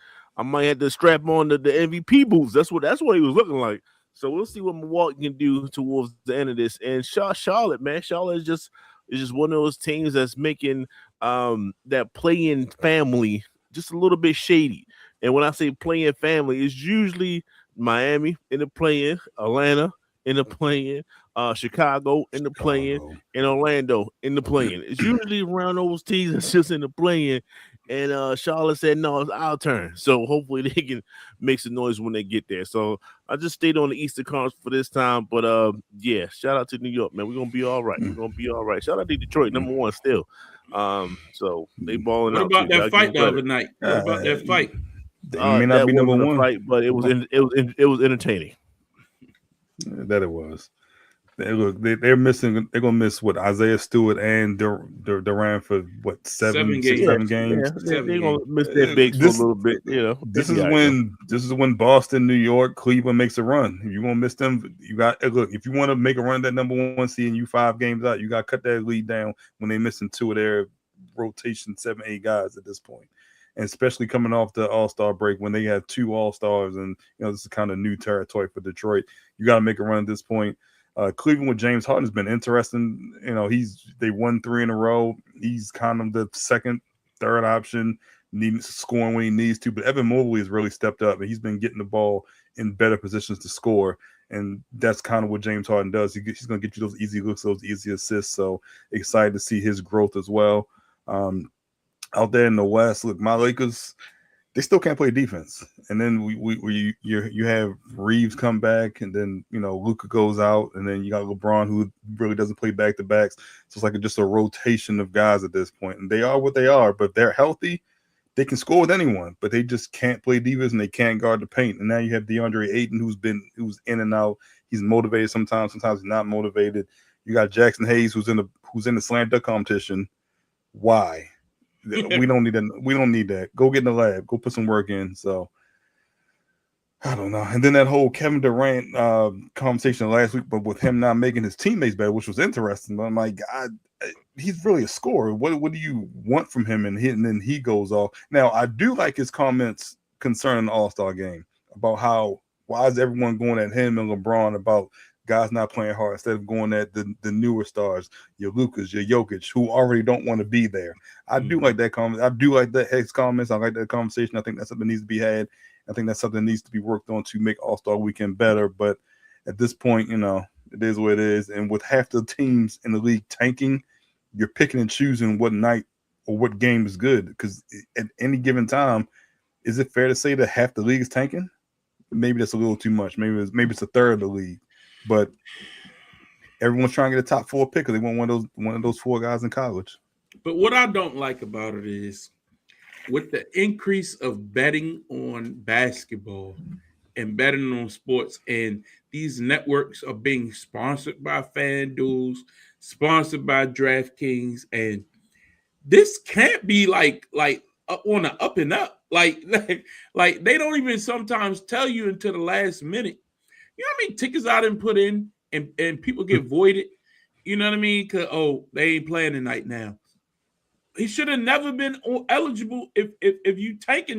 have to strap on the MVP boots. That's what he was looking like. So we'll see what Milwaukee can do towards the end of this. And Charlotte, man, Charlotte is just one of those teams that's making that play-in family just a little bit shady. And when I say play-in family, it's usually Miami in the play-in, Atlanta in the play-in, Chicago in the play-in, and Orlando in the play-in. It's usually around those teams that's just in the play-in. And Charlotte said, no, it's our turn. So hopefully they can make some noise when they get there. So I just stayed on the Eastern Conference for this time. But, shout out to New York, man. We're going to be all right. We're going to be all right. Shout out to Detroit, number one still. So they balling out.
What about that fight the other night? What about that fight?
They may not be number one.
Fight, but it was entertaining.
That it was. They're missing. They're gonna miss Isaiah Stewart and Durant for seven games.
Yeah, they're gonna miss their bigs for a little bit.
This is when Boston, New York, Cleveland makes a run. If you want to miss them, you got if you want to make a run that number one seed and you 5 games out, you got to cut that lead down when they're missing 2 of their rotation 7-8 guys at this point. And especially coming off the All-Star break when they had 2 All-Stars, and this is kind of new territory for Detroit. You got to make a run at this point. Cleveland with James Harden has been interesting. They won 3 in a row. He's kind of the second, third option, scoring when he needs to. But Evan Mobley has really stepped up, and he's been getting the ball in better positions to score. And that's kind of what James Harden does. He's going to get you those easy looks, those easy assists. So excited to see his growth as well. Out there in the West, look, my Lakers, they still can't play defense. And then you have Reeves come back, and then Luka goes out, and then you got LeBron who really doesn't play back-to-backs. So it's like just a rotation of guys at this point. And they are what they are, but if they're healthy, they can score with anyone, but they just can't play defense and they can't guard the paint. And now you have DeAndre Ayton who's in and out. He's motivated sometimes he's not motivated. You got Jackson Hayes who's in the slam dunk competition. Why? We don't need that. We don't need that. Go get in the lab. Go put some work in. So I don't know. And then that whole Kevin Durant conversation last week, but with him not making his teammates better, which was interesting. But I'm like, God, he's really a scorer. What do you want from him? And then he goes off. Now I do like his comments concerning the All-Star game about why is everyone going at him and LeBron about guys not playing hard instead of going at the newer stars, your Lukas, your Jokic, who already don't want to be there. I do like that comment. I do like his comments. I like that conversation. I think that's something that needs to be had. I think that's something that needs to be worked on to make All-Star Weekend better. But at this point, it is what it is. And with half the teams in the league tanking, you're picking and choosing what night or what game is good. Because at any given time, is it fair to say that half the league is tanking? Maybe that's a little too much. Maybe it's a third of the league. But everyone's trying to get a top 4 pick because they want one of those 4 guys in college.
But what I don't like about it is with the increase of betting on basketball and betting on sports, and these networks are being sponsored by FanDuel, sponsored by DraftKings, and this can't be like up on the up and up. Like they don't even sometimes tell you until the last minute. You know how many tickets I didn't put in and people get voided? You know what I mean? Because, they ain't playing tonight now. He should have never been eligible if you tank.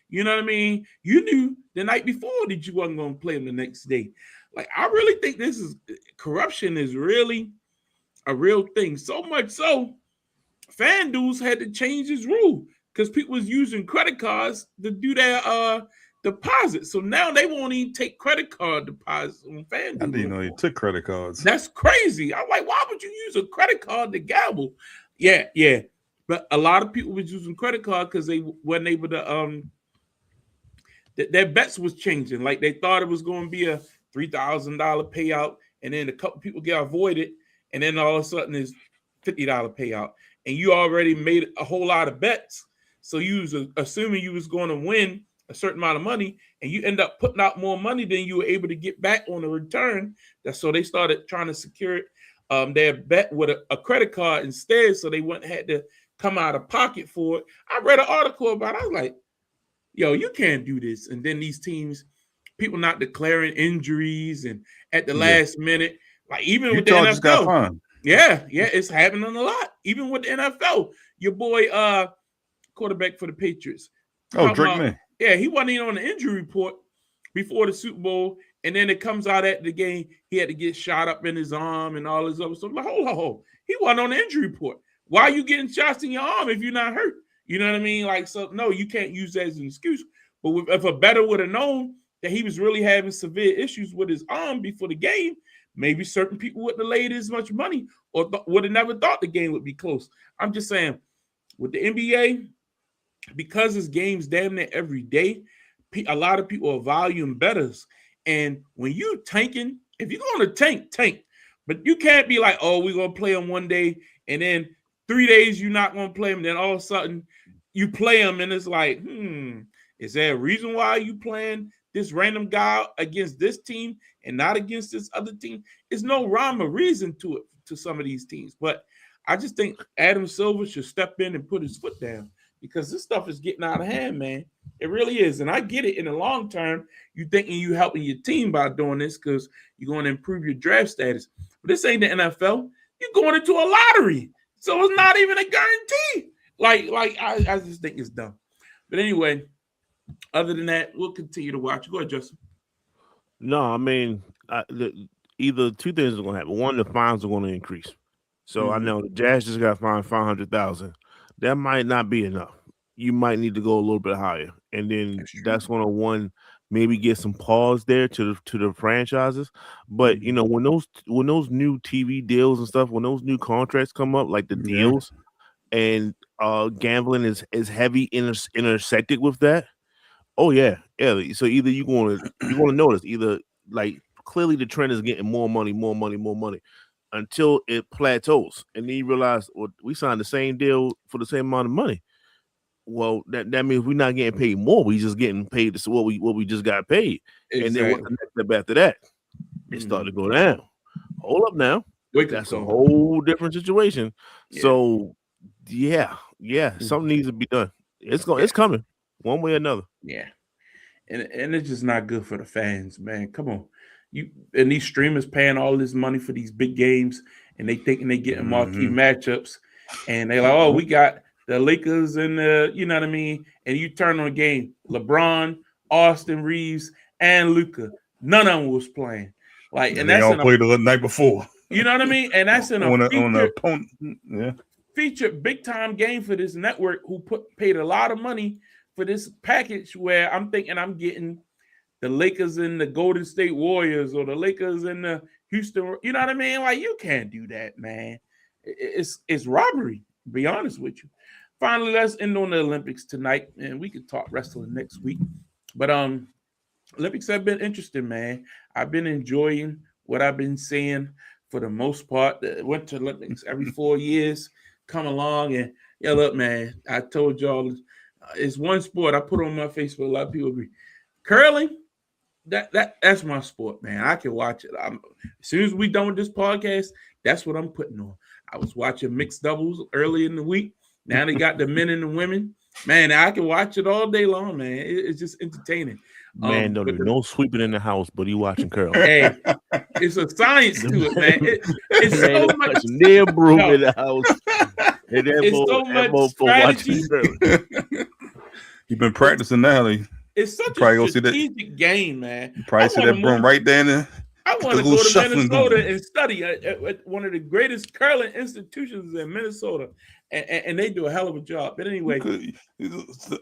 You know what I mean? You knew the night before that you wasn't going to play him the next day. Like, I really think corruption is really a real thing. So much so, FanDuel had to change his rule because people was using credit cards to do their deposit. So now they won't even take credit card deposits on FanDuel.
I didn't know they took credit cards.
That's crazy. I'm like, why would you use a credit card to gamble? Yeah. But a lot of people was using credit card because they weren't able to their bets was changing. Like they thought it was going to be a $3,000 payout, and then a couple people get avoided, and then all of a sudden it's $50 payout. And you already made a whole lot of bets. So you was assuming you was going to win a certain amount of money, and you end up putting out more money than you were able to get back on the return. So they started trying to secure their bet with a credit card instead, so they wouldn't have to come out of pocket for it. I read an article about it. I was like, yo, you can't do this. And then these teams, people not declaring injuries and at the last minute, like even with the NFL. Yeah, it's happening a lot. Even with the NFL, your boy quarterback for the Patriots.
Drake May.
Yeah, he wasn't even on the injury report before the Super Bowl, and then it comes out at the game, he had to get shot up in his arm and all this other stuff. Like, hold. He wasn't on the injury report. Why are you getting shots in your arm if you're not hurt? You know what I mean? Like, so no, you can't use that as an excuse. But if a better would have known that he was really having severe issues with his arm before the game, maybe certain people wouldn't have laid as much money or would have never thought the game would be close. I'm just saying, with the NBA, because it's games damn near every day, a lot of people are volume bettors. And when you tanking, if you're going to tank. But you can't be like, oh, we're going to play them one day, and then 3 days you're not going to play them. Then all of a sudden you play them, and it's like, is there a reason why you playing this random guy against this team and not against this other team? There's no rhyme or reason to it to some of these teams. But I just think Adam Silver should step in and put his foot down because this stuff is getting out of hand, man. It really is. And I get it in the long term. You thinking you helping your team by doing this because you're going to improve your draft status. But this ain't the NFL. You're going into a lottery. So it's not even a guarantee. I just think it's dumb. But anyway, other than that, we'll continue to watch. Go ahead, Justin.
No, I mean, either two things are going to happen. One, the fines are going to increase. So I know the Jazz just got fined $500,000. That might not be enough. You might need to go a little bit higher, and then that's going to maybe get some pause there to the franchises. But you know, when those new TV deals and stuff, when those new contracts come up, like the deals, and gambling is heavy intersected with that. Oh yeah. So either you're going to notice either like clearly the trend is getting more money until it plateaus, and then you realize, well, we signed the same deal for the same amount of money. Well, that means we're not getting paid more. We just getting paid what we just got paid. Exactly. And then what's the next step after that? It started to go down. Hold up now. That's a whole different situation. Yeah. So yeah, something needs to be done. It's coming one way or another.
Yeah. And it's just not good for the fans, man. Come on. And these streamers paying all this money for these big games, and they thinking they getting marquee matchups, and they're like, oh, we got the Lakers and the, you know what I mean? And you turn on a game, LeBron, Austin Reeves, and Luka. None of them was playing. Like, and
they all played the night before.
You know what I mean? And that's in
a
featured big time game for this network who paid a lot of money for this package where I'm thinking I'm getting the Lakers and the Golden State Warriors or the Lakers and the Houston. You know what I mean? Like, you can't do that, man. It's robbery, to be honest with you. Finally, let's end on the Olympics tonight, and we could talk wrestling next week. But Olympics have been interesting, man. I've been enjoying what I've been seeing. for the most part. The Winter Olympics every 4 years come along, and yeah, look, man, I told y'all it's one sport I put on my Facebook. A lot of people agree. Curling, that's my sport, man. I can watch it. As soon as we done with this podcast, that's what I'm putting on. I was watching mixed doubles early in the week. Now they got the men and the women. Man, I can watch it all day long, man. It's just entertaining.
Man, no sweeping in the house, but he watching curl.
Hey, it's a science to it, man. It's
Man,
so much
near broom in the house. And
It's so much strategy.
You've been practicing now.
It's such
Probably
a
go see that-
strategic game, man.
You probably see that broom right there in there.
I want to
little
go to
shuffling
Minnesota
going.
and study at one of the greatest curling institutions in Minnesota, and they do a hell of a job. But anyway,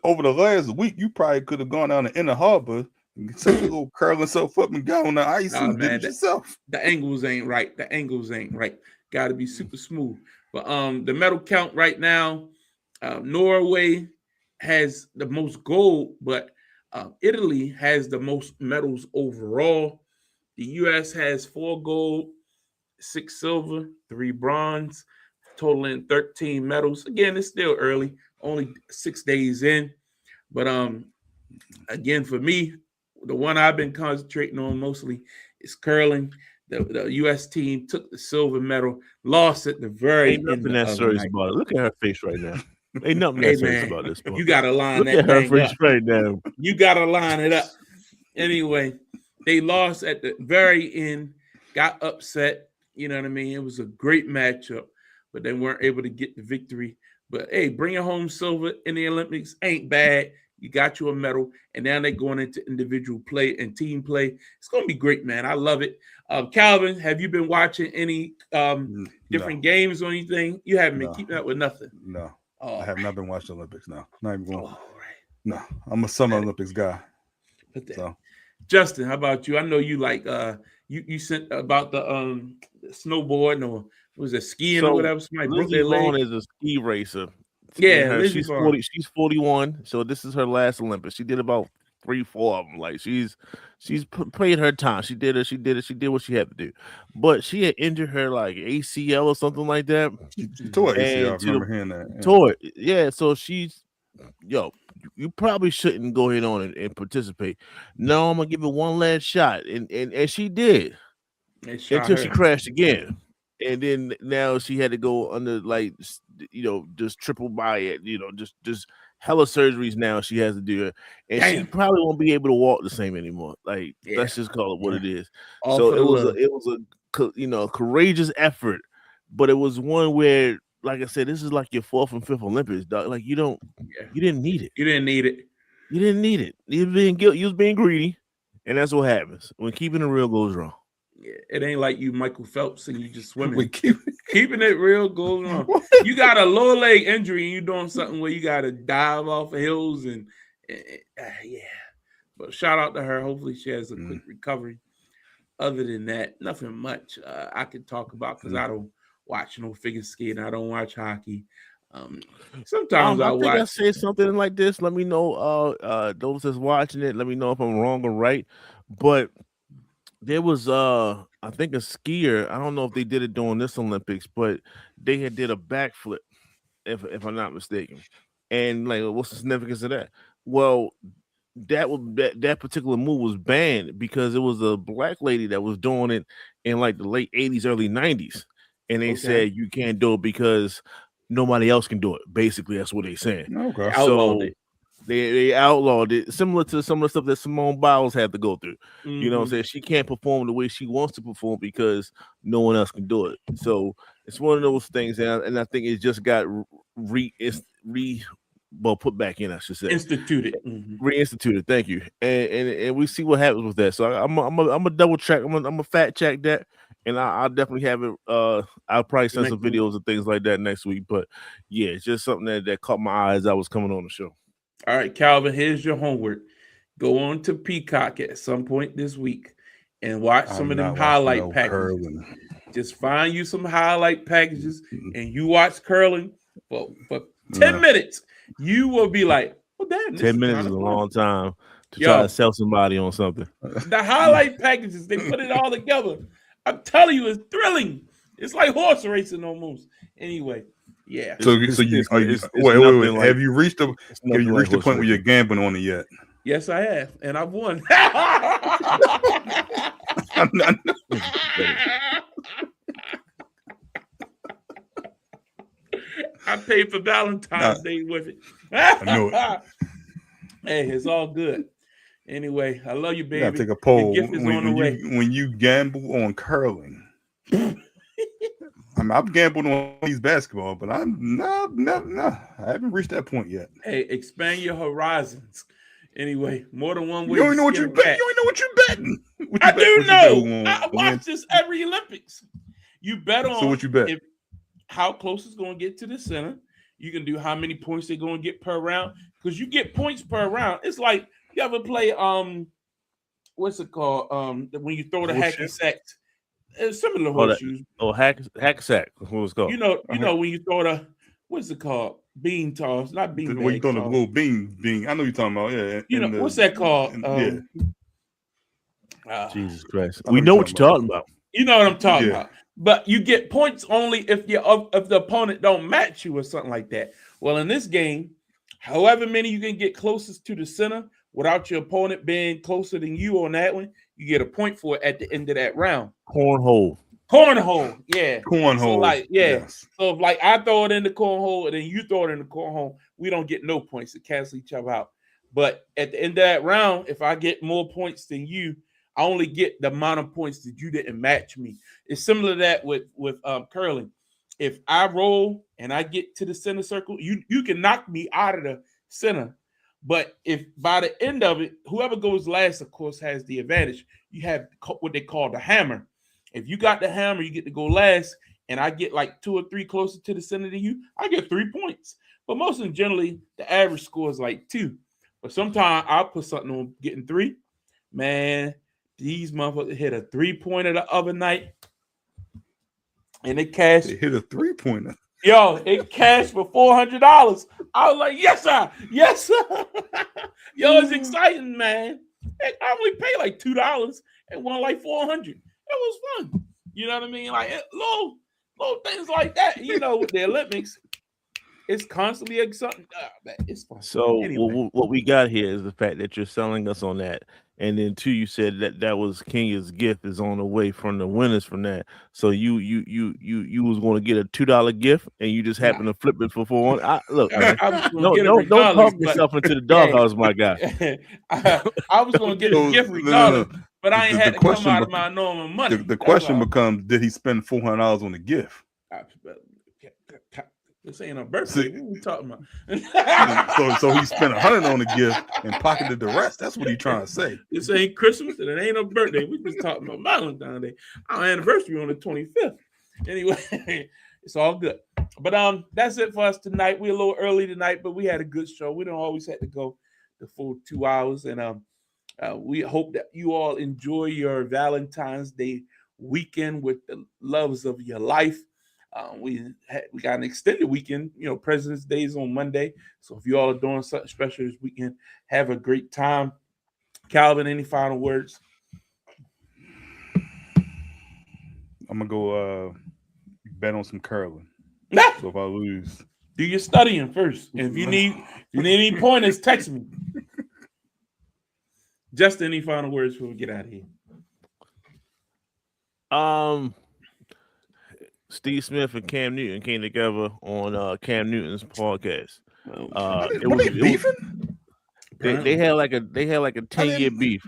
Over the last week, you probably could have gone down to Inner Harbor and set your little curling self up and got on the ice and did it yourself.
the angles ain't right. The angles ain't right. Got to be super smooth. But the medal count right now, Norway has the most gold, but Italy has the most medals overall. The U.S. has 4 gold, 6 silver, 3 bronze, totaling 13 medals. Again, it's still early, only 6 days in. But again, for me, the one I've been concentrating on mostly is curling. The U.S. team took the silver medal, lost at the very
Ain't
end
nothing that
of the
serious
night.
about it. Look at her face right now. Ain't nothing
Hey,
that serious
man,
about this. Sport.
You got to line
Look
that
at her
thing
face
up.
right now.
You got to line it up. Anyway, they lost at the very end, got upset. You know what I mean? It was a great matchup, but they weren't able to get the victory. But hey, bringing home silver in the Olympics ain't bad. You got you a medal, and now they're going into individual play and team play. It's going to be great, man. I love it. Calvin, have you been watching any different games or anything? You haven't been keeping up with nothing.
No,
Oh,
I have not been watching the Olympics. No, not even going.
all right.
No, I'm a Summer Olympics guy.
Put that.
So
Justin, how about you? I know you like you sent about the snowboarding or was it skiing or whatever. Somebody broke
Lizzie
their
Vaughn
leg.
is a ski racer.
Yeah,
And
Lizzie
she's
Vaughn.
40. She's 41. So this is her last Olympics. She did about 3-4 of them. Like she's played her time. She did what she had to do. But she had injured her like ACL or something like that.
she tore ACL. I
And
remember hearing that. Yeah.
Tore it. Yeah. So she's you probably shouldn't go ahead on and participate. No, I'm gonna give it one last shot. And she did until she crashed again. And then now she had to go under like just triple by it, just hella surgeries now she has to do it. And she probably won't be able to walk the same anymore. Like let's just call it what it is. So it was a courageous effort, but it was one where, like I said, this is like your 4th and 5th Olympics, dog. Like you didn't need it.
You didn't need it.
You didn't need it. You was being greedy, and that's what happens when keeping it real goes wrong.
Yeah, it ain't like you Michael Phelps and you just swimming.
We keep
Keeping it real goes wrong. You got a lower leg injury and you're doing something where you got to dive off of hills and yeah. But shout out to her. Hopefully she has a quick recovery. Other than that, nothing much I could talk about because I don't watch no figure skating. I don't watch hockey. Sometimes I watch.
I say something like this. Let me know. Those that's watching it, let me know if I'm wrong or right. But there was I think a skier. I don't know if they did it during this Olympics, but they had did a backflip, if I'm not mistaken. And like, what's the significance of that? Well, that particular move was banned because it was a black lady that was doing it in like the late 80s, early 90s. And they said you can't do it because nobody else can do it. Basically, that's what they're saying.
Okay.
So they outlawed it, similar to some of the stuff that Simone Biles had to go through.
Mm-hmm.
You know what I'm saying? She can't perform the way she wants to perform because no one else can do it. So it's one of those things, and I think it just got put back in, I should say.
Instituted.
Reinstituted. Thank you. And we see what happens with that. So I'm a double check. I'm a fact check that, and I'll definitely have it. I'll probably send some videos and things like that next week. But yeah, it's just something that caught my eye as I was coming on the show.
All right, Calvin, here's your homework. Go on to Peacock at some point this week and watch some of them highlight packages. Just find you some highlight packages and you watch curling for 10 minutes. You will be like, oh, damn.
10 minutes is a long time to try to sell somebody on something.
The highlight packages, they put it all together. I'm telling you, it's thrilling. It's like horse racing almost. Anyway, yeah.
So
It's
you wait.
nothing like-
Have you reached the
it's
have
nothing
you
like
reached the
horse
point where you're
racing.
gambling on it yet?
Yes, I have, and I've won.
I'm not-
I paid for Valentine's Day with it.
I knew it.
Hey, it's all good. Anyway, I love you,
You gotta
baby.
take a poll
gift is on the way.
when you gamble on curling. I've gambled on these basketball, but I'm no. I haven't reached that point yet.
Hey, expand your horizons. Anyway, more than one way.
You don't know what
skin
you
a
bet.
cat.
You ain't know what you betting. What
I
you bet-
do
what you
know.
bet
I
on-
watch this every Olympics. You bet on
So what you bet?
if how close it's going to get to the center. You can do how many points they're going to get per round because you get points per round. It's like you ever play what's it called when you throw the hacky sacks. It's similar to horseshoes.
Hack sack. What was called?
You know when you throw the what's it called? Bean toss, not bean
Where you
bag
throwing the
toss.
little bean? I know you're talking about. Yeah.
You know what's that called?
Jesus Christ.
I
We
know
know
what
what
you're
you're talking about.
You know what I'm talking
Yeah.
about. But you get points only if the opponent don't match you or something like that. Well, in this game, however many you can get closest to the center without your opponent being closer than you on that one, you get a point for it at the end of that round.
Cornhole.
Cornhole, yeah.
Cornhole.
So like, yeah.
Yes.
So if like I throw it in the cornhole and then you throw it in the cornhole, we don't get no points to cancel each other out. But at the end of that round, if I get more points than you, I only get the amount of points that you didn't match me. It's similar to that with curling. If I roll and I get to the center circle, you can knock me out of the center. But if by the end of it, whoever goes last, of course, has the advantage. You have what they call the hammer. If you got the hammer, you get to go last, and I get like 2 or 3 closer to the center than you, I get 3 points. But most of them, generally, the average score is like 2. But sometimes I'll put something on getting 3. Man, these motherfuckers hit a 3-pointer the other night, and it cashed.
They hit a 3-pointer.
Yo, it cashed for $400. I was like, yes, sir. Yes, sir. Yo, it's exciting, man. I only paid like $2 and won like $400. It was fun. You know what I mean? Like little things like that. You know, with the Olympics, it's constantly exciting. Man, it's fun.
So
Anyway.
what we got here is the fact that you're selling us on that, and then 2, you said that was Kenya's gift is on the way from the winners from that. So you was going to get a $2 gift, and you just happened to flip it for $400. Look, man,
I was gonna get it
don't talk
regardless, but-
yourself into the doghouse, my guy.
I was gonna get the gift regardless, but I ain't had to come out of my normal money.
The question becomes: did he spend $400 on the gift?
This ain't a birthday. What are we talking about?
so he spent $100 on the gift and pocketed the rest. That's what he's trying to say.
This ain't Christmas and it ain't a birthday. We just talking about Valentine's Day. Our anniversary on the 25th. Anyway, it's all good. But that's it for us tonight. We're a little early tonight, but we had a good show. We don't always have to go the full 2 hours, and we hope that you all enjoy your Valentine's Day weekend with the loves of your life. We got an extended weekend. You know, President's Day is on Monday. So if you all are doing something special this weekend, have a great time. Calvin, any final words?
I'm gonna go bet on some curling.
Nah.
So if I lose,
Do your studying first. And if you need any pointers, text me. Just any final words before we get out of here.
Steve Smith and Cam Newton came together on Cam Newton's podcast. They had like a 10-year beef.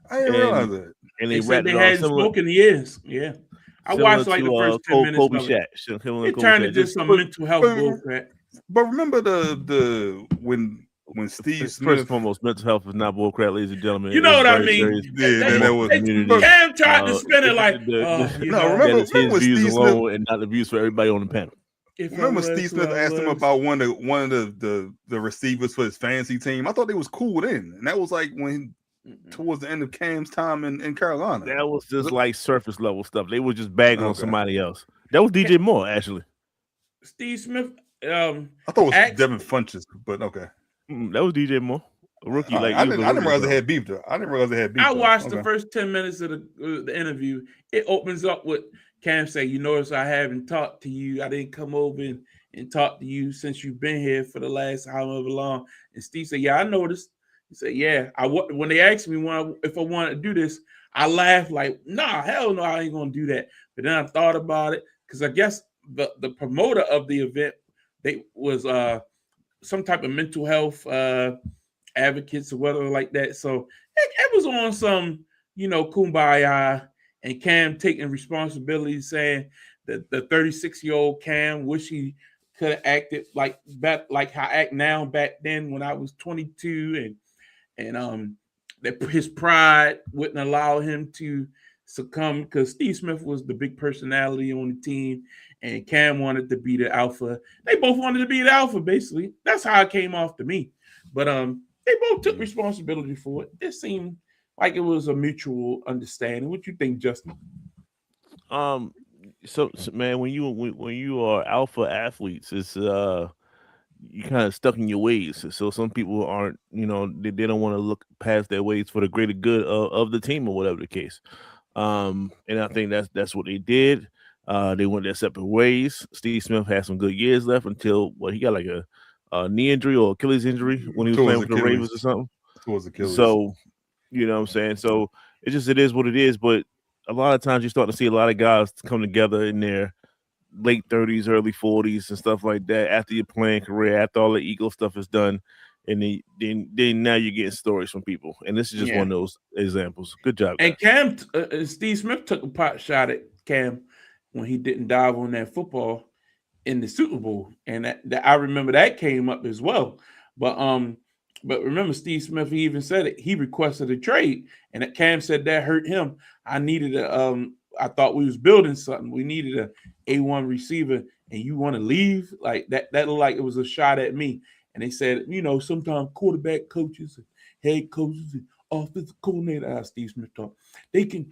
I didn't realize that.
And
They
they
said
wrapped
they
it up
hadn't
similar,
spoken in years. Yeah. I watched like the first 10 minutes
Kobe
of it.
Shaq.
It turned into some mental health bullcrap.
But remember the when Steve
First
Smith.
and foremost, mental health is not bullcrap, ladies and gentlemen.
You know
It's
what I
very
mean?
serious.
Yeah, that was
community.
Cam tried to spin it like,
you
No,
know,
remember-
that is his
remember
views
Steve
alone and not the views for everybody on the panel.
Remember Steve Smith asked him about one of the receivers for his fantasy team. I thought they was cool then, and that was like when towards the end of Cam's time in Carolina.
That was just like surface level stuff. They were just bagging on
Okay.
somebody else. That was DJ Moore, actually.
Steve Smith.
I thought it was
asked-
Devin Funches, but okay.
That was DJ Moore. A rookie
I
like you.
didn't realize they had beef though. I didn't realize they had beef.
I
though.
watched the
Okay.
first 10 minutes of the interview. It opens up with Cam say, "You notice I haven't talked to you. I didn't come over and talk to you since you've been here for the last however long." And Steve said, "Yeah, I noticed." He said, "Yeah, when they asked me if I wanted to do this, I laughed like, nah, hell no, I ain't gonna do that." But then I thought about it because I guess the promoter of the event was some type of mental health advocates or whatever like that. So it was on some, kumbaya, and Cam taking responsibility, saying that the 36-year-old Cam wish he could have acted like how I act now back then when I was 22, and that his pride wouldn't allow him to succumb because Steve Smith was the big personality on the team and Cam wanted to be the alpha. They both wanted to be the alpha, basically. That's how it came off to me. But they both took responsibility for it. It seemed like it was a mutual understanding. What you think, Justin?
So man, when you are alpha athletes, it's you kind of stuck in your ways. So some people aren't, they don't want to look past their ways for the greater good of the team or whatever the case. And I think that's what they did. They went their separate ways. Steve Smith had some good years left until he got like a knee injury or Achilles injury when he was playing with the Ravens or something.
Towards Achilles.
So, you know what I'm saying? So it is what it is. But a lot of times you start to see a lot of guys come together in their late 30s, early 40s and stuff like that after your playing career, after all the ego stuff is done. And then now you're getting stories from people. And this is just one of those examples. Good job, guys.
And Cam, Steve Smith took a pot shot at Cam when he didn't dive on that football in the Super Bowl. And that I remember that came up as well. But remember, Steve Smith, he even said it. He requested a trade. And that Cam said that hurt him. I thought we was building something. We needed a A1 receiver, and you want to leave? Like that looked like it was a shot at me. And they said, sometimes quarterback coaches and head coaches and offensive coordinator, Steve Smith talk, they can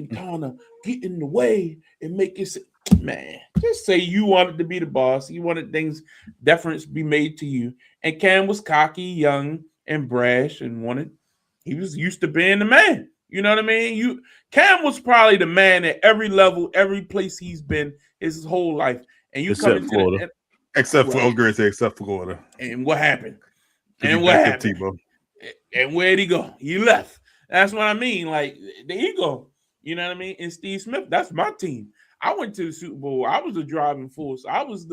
kind of get in the way and make it. Man, just say you wanted to be the boss. You wanted deference be made to you. And Cam was cocky, young, and brash, and he was used to being the man. You know what I mean? Cam was probably the man at every level, every place he's been his whole life. And you come into Florida.
Except for Florida.
And what happened? And what happened? And where'd he go? He left. That's what I mean. Like the ego. You know what I mean? And Steve Smith, that's my team. I went to the Super Bowl. I was the driving force. I was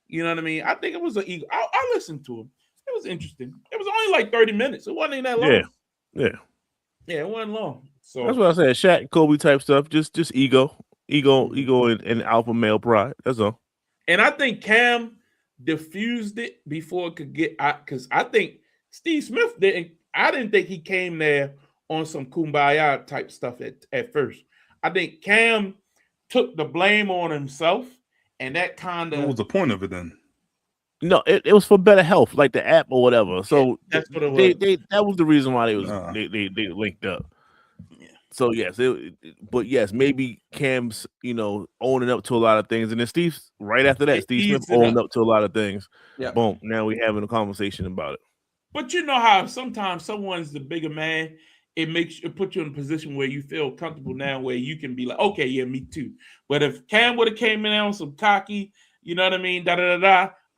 you know what I mean? I think it was an ego. I listened to him. It was interesting. It was only like 30 minutes. It wasn't even that long. Yeah, it wasn't long. So
that's what I said. Shaq and Kobe type stuff. Just ego, and alpha male pride. That's all.
And I think Cam diffused it before it could get out because I think Steve Smith didn't. I didn't think he came there on some kumbaya type stuff at first. I think Cam took the blame on himself, and that kind of.
What was the point of it then?
No, it was for better health, like the app or whatever. So
that's what it was.
That was the reason why they linked up. Yeah. So yes, but yes, maybe Cam's owning up to a lot of things, and then Steve's right after that. Steve Smith owned up to a lot of things. Yeah. Boom. Now we're having a conversation about it.
But you know how sometimes someone's the bigger man. It puts you in a position where you feel comfortable now, where you can be like, okay, yeah, me too. But if Cam would have came in on some cocky, you know what I mean,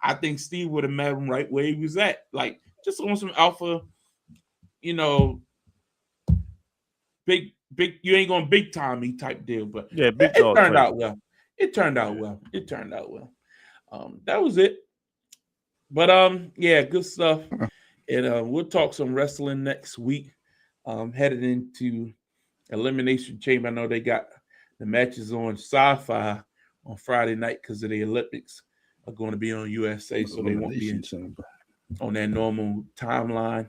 I think Steve would have met him right where he was at, like just on some alpha, big. You ain't going big time me type deal, but
yeah,
it turned out well. It turned out well. That was it. But yeah, good stuff. And we'll talk some wrestling next week. Headed into Elimination Chamber. I know they got the matches on Sci-Fi on Friday night because of the Olympics are going to be on USA, so they won't be on their normal timeline.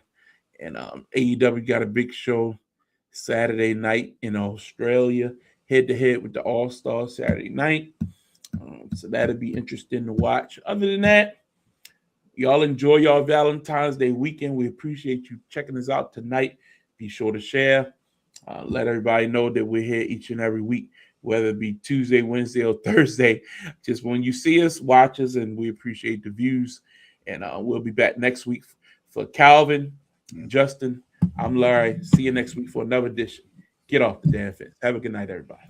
And AEW got a big show Saturday night in Australia, head-to-head with the All-Stars Saturday night. So that'll be interesting to watch. Other than that, y'all enjoy y'all Valentine's Day weekend. We appreciate you checking us out tonight. Be sure to share. Let everybody know that we're here each and every week, whether it be Tuesday, Wednesday, or Thursday. Just when you see us, watch us, and we appreciate the views. And we'll be back next week for Calvin Justin, I'm Larry. See you next week for another edition. Get off the damn fence. Have a good night, everybody.